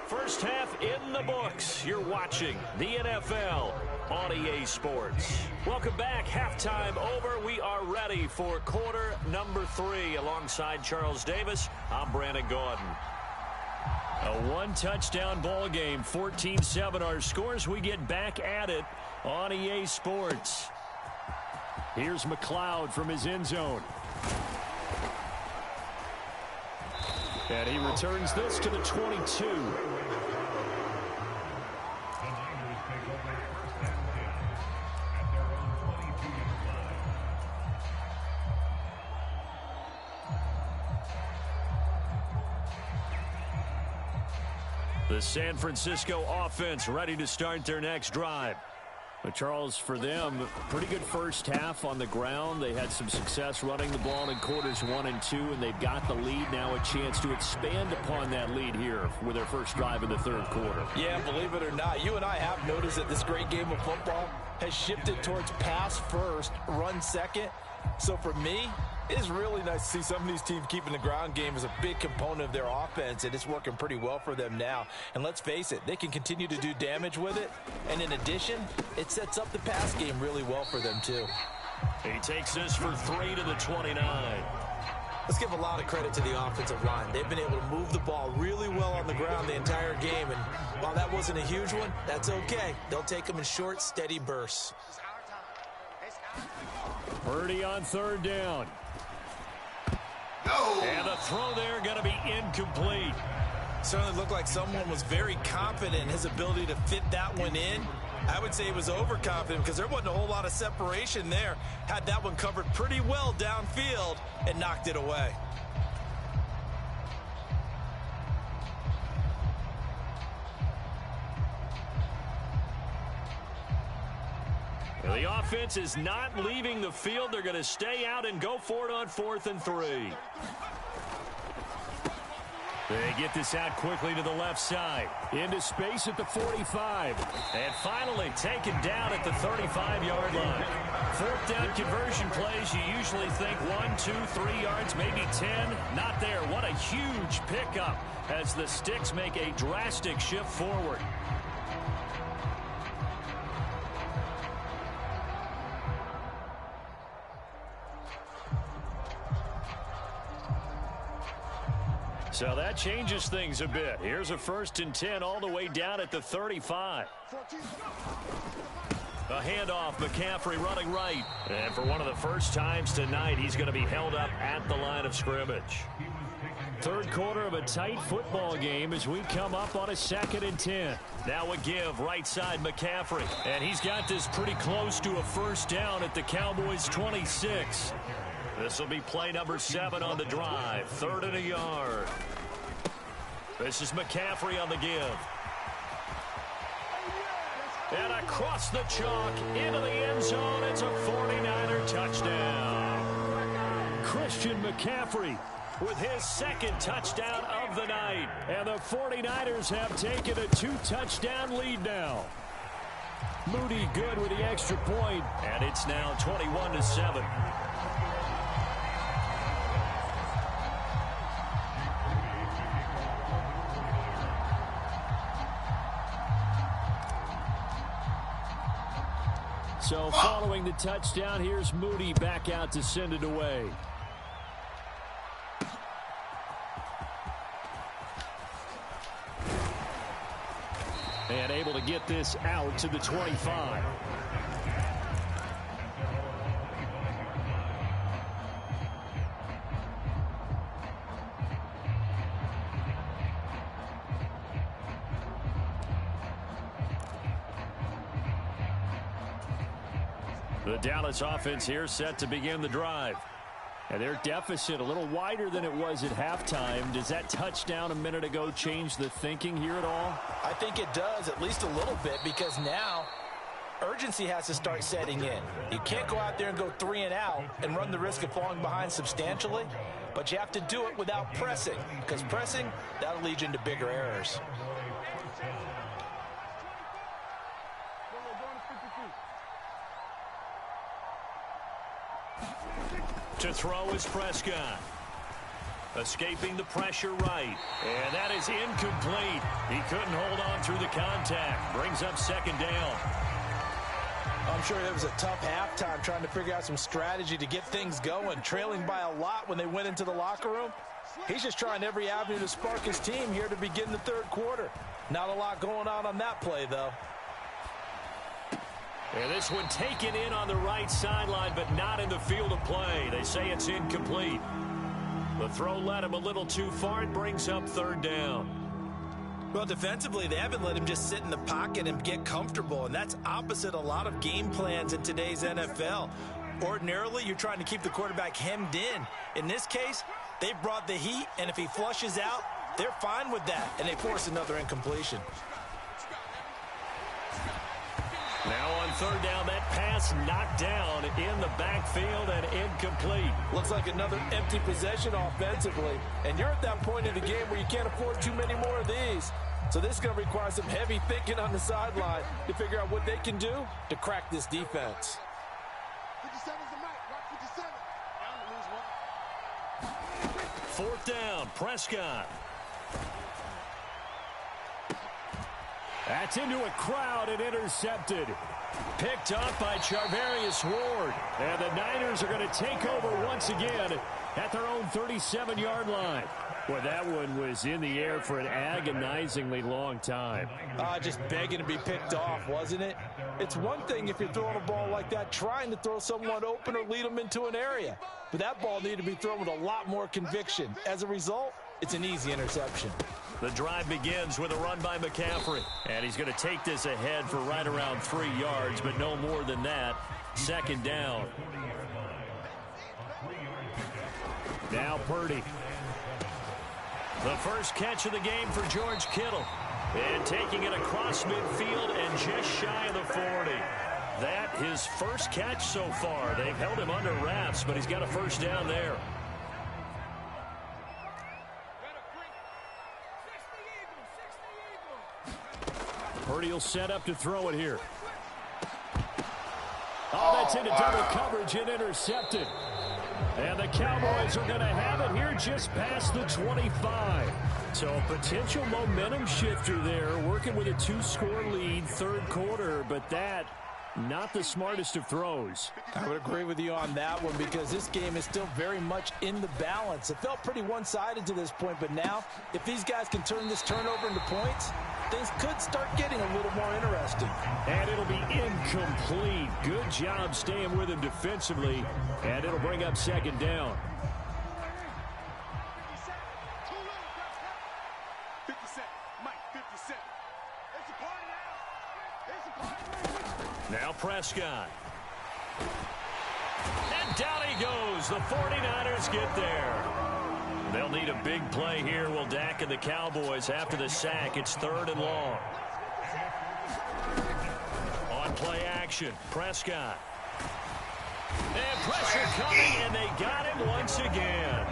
[SPEAKER 3] First half in the books. You're watching the NFL on EA Sports. Welcome back. Halftime over. We are ready for quarter number 3. Alongside Charles Davis, I'm Brandon Gaudin. A 1-touchdown ball game. 14-7 our scores. We get back at it on EA Sports. Here's McLeod from his end zone. And he returns this to the 22. The San Francisco offense ready to start their next drive. But Charles, for them, pretty good first half on the ground. They had some success running the ball in quarters 1 and 2, and they've got the lead now, a chance to expand upon that lead here with their first drive in the 3rd quarter.
[SPEAKER 4] Yeah, believe it or not, you and I have noticed that this great game of football has shifted towards pass first, run second, So for me, it's really nice to see some of these teams keeping the ground game as a big component of their offense, and it's working pretty well for them now. And let's face it, they can continue to do damage with it. And in addition, it sets up the pass game really well for them too.
[SPEAKER 5] He takes this for 3 to the 29.
[SPEAKER 4] Let's give a lot of credit to the offensive line. They've been able to move the ball really well on the ground the entire game. And while that wasn't a huge one, that's okay. They'll take them in short, steady bursts.
[SPEAKER 3] Purdy on third down.
[SPEAKER 1] No.
[SPEAKER 3] And the throw there going to be incomplete.
[SPEAKER 4] Certainly looked like someone was very confident in his ability to fit that one in. I would say he was overconfident because there wasn't a whole lot of separation there. Had that one covered pretty well downfield and knocked it away.
[SPEAKER 3] The offense is not leaving the field. They're going to stay out and go for it on 4th and 3. They get this out quickly to the left side. Into space at the 45. And finally taken down at the 35-yard line. 4th down conversion plays, you usually think 1, 2, 3 yards, maybe 10. Not there. What a huge pickup as the Sticks make a drastic shift forward. So that changes things a bit. Here's a 1st and 10 all the way down at the 35. A handoff, McCaffrey running right. And for one of the first times tonight, he's going to be held up at the line of scrimmage. 3rd quarter of a tight football game as we come up on a 2nd and 10. Now a give, right side McCaffrey. And he's got this pretty close to a 1st down at the Cowboys' 26. This will be play number 7 on the drive. 3rd and a yard. This is McCaffrey on the give. And across the chalk into the end zone. It's a 49er touchdown. Christian McCaffrey with his 2nd touchdown of the night. And the 49ers have taken a 2-touchdown lead now. Moody good with the extra point. And it's now 21-7. So following the touchdown, here's Moody back out to send it away. And able to get this out to the 25. The Dallas offense here set to begin the drive. And their deficit a little wider than it was at halftime. Does that touchdown a minute ago change the thinking here at all?
[SPEAKER 4] I think it does, at least a little bit, because now urgency has to start setting in. You can't go out there and go 3 and out and run the risk of falling behind substantially, but you have to do it without pressing, because pressing, that'll lead you into bigger errors.
[SPEAKER 3] To throw is Prescott. Escaping the pressure right. And that is incomplete. He couldn't hold on through the contact. Brings up 2nd down.
[SPEAKER 4] I'm sure it was a tough halftime trying to figure out some strategy to get things going. Trailing by a lot when they went into the locker room. He's just trying every avenue to spark his team here to begin the 3rd quarter. Not a lot going on that play, though.
[SPEAKER 3] And this one taken in on the right sideline, but not in the field of play. They say it's incomplete. The throw led him a little too far. It brings up 3rd down.
[SPEAKER 4] Well, defensively, they haven't let him just sit in the pocket and get comfortable, and that's opposite a lot of game plans in today's NFL. Ordinarily, you're trying to keep the quarterback hemmed in. In this case, they brought the heat, and if he flushes out, they're fine with that, and they force another incompletion.
[SPEAKER 3] Now on 3rd down, that pass knocked down in the backfield and incomplete.
[SPEAKER 4] Looks like another empty possession offensively. And you're at that point in the game where you can't afford too many more of these. So this is going to require some heavy thinking on the sideline to figure out what they can do to crack this defense.
[SPEAKER 7] 57's the mic. Rock 57.
[SPEAKER 3] 4th down. Prescott. That's into a crowd and intercepted. Picked off by Charvarius Ward. And the Niners are going to take over once again at their own 37-yard line. Well, that one was in the air for an agonizingly long time.
[SPEAKER 4] Just begging to be picked off, wasn't it? It's one thing if you're throwing a ball like that, trying to throw someone open or lead them into an area. But that ball needed to be thrown with a lot more conviction. As a result, it's an easy interception.
[SPEAKER 3] The drive begins with a run by McCaffrey. And he's going to take this ahead for right around 3 yards, but no more than that. 2nd down. Now Purdy. The first catch of the game for George Kittle. And taking it across midfield and just shy of the 40. That his first catch so far. They've held him under wraps, but he's got a first down there. Purdy will set up to throw it here. Oh, that's into double coverage and intercepted. And the Cowboys are going to have it here just past the 25. So a potential momentum shifter there, working with a 2-score lead, 3rd quarter, but that not the smartest of throws.
[SPEAKER 4] I would agree with you on that one because this game is still very much in the balance. It felt pretty one-sided to this point, but now if these guys can turn this turnover into points, things could start getting a little more interesting.
[SPEAKER 3] And it'll be incomplete. Good job staying with him defensively, and it'll bring up 2nd down. Now Prescott. And down he goes. The 49ers get there. They'll need a big play here. Will Dak and the Cowboys after the sack. It's 3rd and long. On play action, Prescott. And pressure coming, and they got him once again.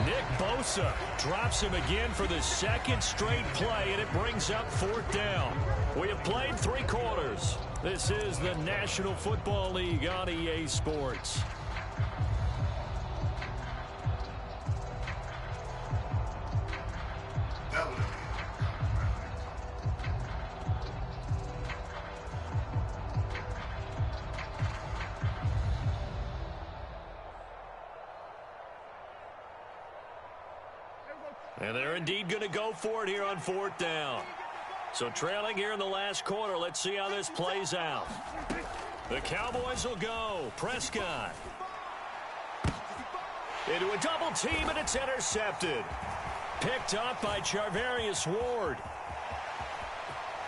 [SPEAKER 3] Nick Bosa drops him again for the 2nd straight play, and it brings up 4th down. We have played 3 quarters. This is the National Football League on EA Sports. And they're indeed going to go for it here on 4th down. So trailing here in the last quarter, let's see how this plays out. The Cowboys will go. Prescott. Into a double team, and it's intercepted. Picked up by Charvarius Ward.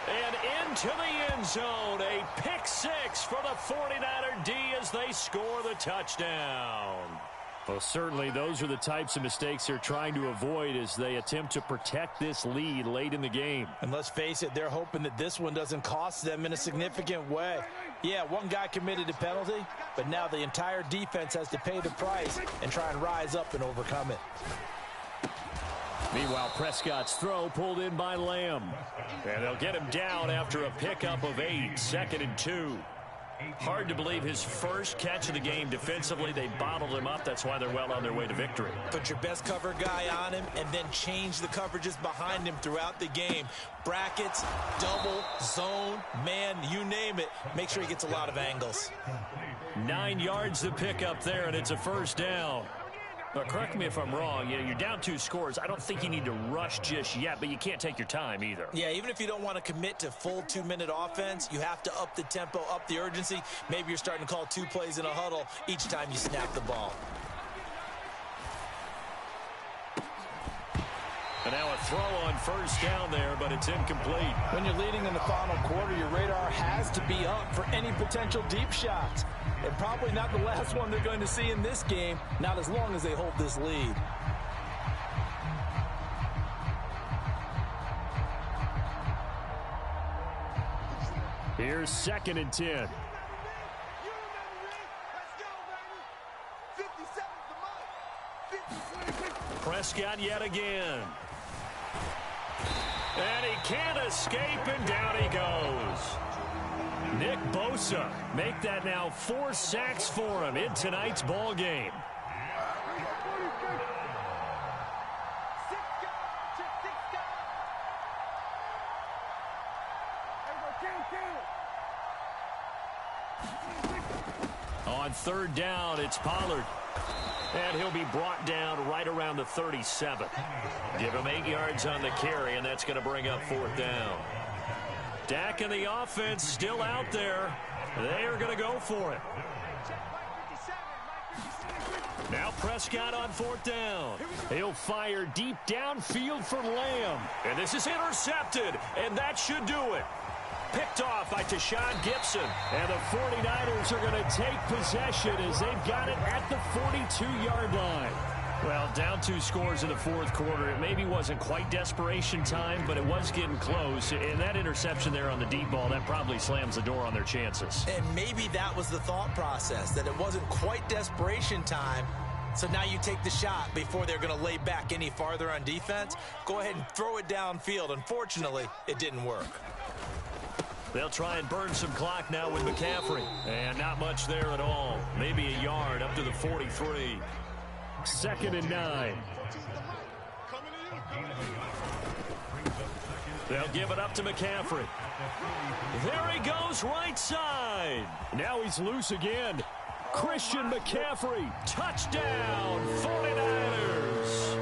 [SPEAKER 3] And into the end zone. A pick 6 for the 49er D as they score the touchdown. Well, certainly those are the types of mistakes they're trying to avoid as they attempt to protect this lead late in the game.
[SPEAKER 4] And let's face it, they're hoping that this one doesn't cost them in a significant way. Yeah, one guy committed a penalty, but now the entire defense has to pay the price and try and rise up and overcome it.
[SPEAKER 3] Meanwhile, Prescott's throw pulled in by Lamb. And they'll get him down after a pickup of 8, 2nd and 2. Hard to believe his first catch of the game defensively. They bottled him up. That's why they're well on their way to victory.
[SPEAKER 4] Put your best cover guy on him and then change the coverages behind him throughout the game. Brackets, double, zone, man, you name it. Make sure he gets a lot of angles.
[SPEAKER 3] 9 yards to pick up there, and it's a first down. But correct me if I'm wrong. You're down 2 scores. I don't think you need to rush just yet, but you can't take your time either.
[SPEAKER 4] Yeah, even if you don't want to commit to full 2-minute offense, you have to up the tempo, up the urgency. Maybe you're starting to call 2 plays in a huddle each time you snap the ball.
[SPEAKER 3] And now a throw on first down there, but it's incomplete.
[SPEAKER 4] When you're leading in the final quarter, your radar has to be up for any potential deep shots. And probably not the last one they're going to see in this game, not as long as they hold this lead.
[SPEAKER 3] Here's 2nd and 10. Prescott yet again. And he can't escape, and down he goes. Nick Bosa make that now 4 sacks for him in tonight's ball game. on third down, it's Pollard. And he'll be brought down right around the 37. Give him 8 yards on the carry, and that's going to bring up fourth down. Dak and the offense still out there. They are going to go for it. Now Prescott on fourth down. He'll fire deep downfield for Lamb. And this is intercepted, and that should do it. Picked off by Tashawn Gibson. And the 49ers are going to take possession as they've got it at the 42-yard line. Well, down 2 scores in the fourth quarter. It maybe wasn't quite desperation time, but it was getting close. And that interception there on the deep ball, that probably slams the door on their chances.
[SPEAKER 4] And maybe that was the thought process, that it wasn't quite desperation time. So now you take the shot before they're going to lay back any farther on defense. Go ahead and throw it downfield. Unfortunately, it didn't work.
[SPEAKER 3] They'll try and burn some clock now with McCaffrey. And not much there at all. Maybe a yard up to the 43. 2nd and 9. They'll give it up to McCaffrey. There he goes, right side. Now he's loose again. Christian McCaffrey, touchdown, 49ers.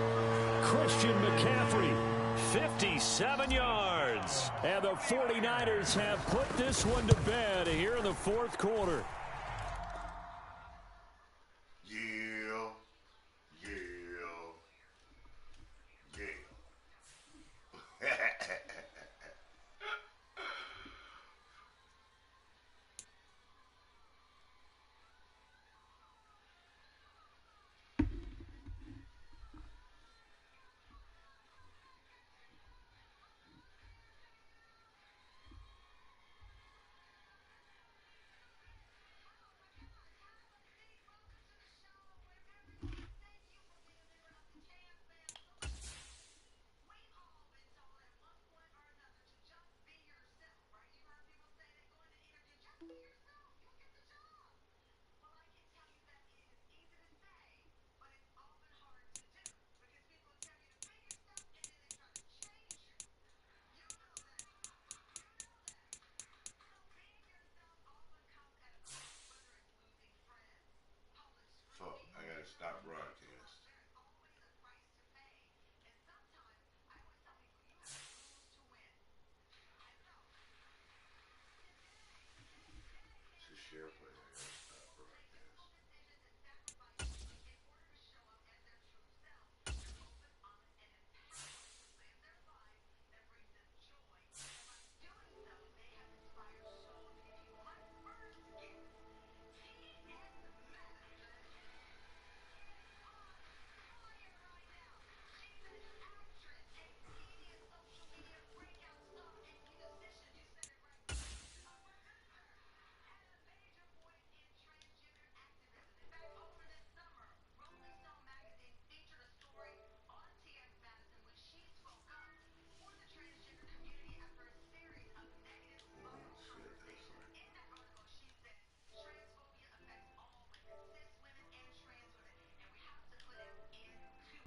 [SPEAKER 3] Christian McCaffrey, 57 yards. And the 49ers have put this one to bed here in the fourth quarter.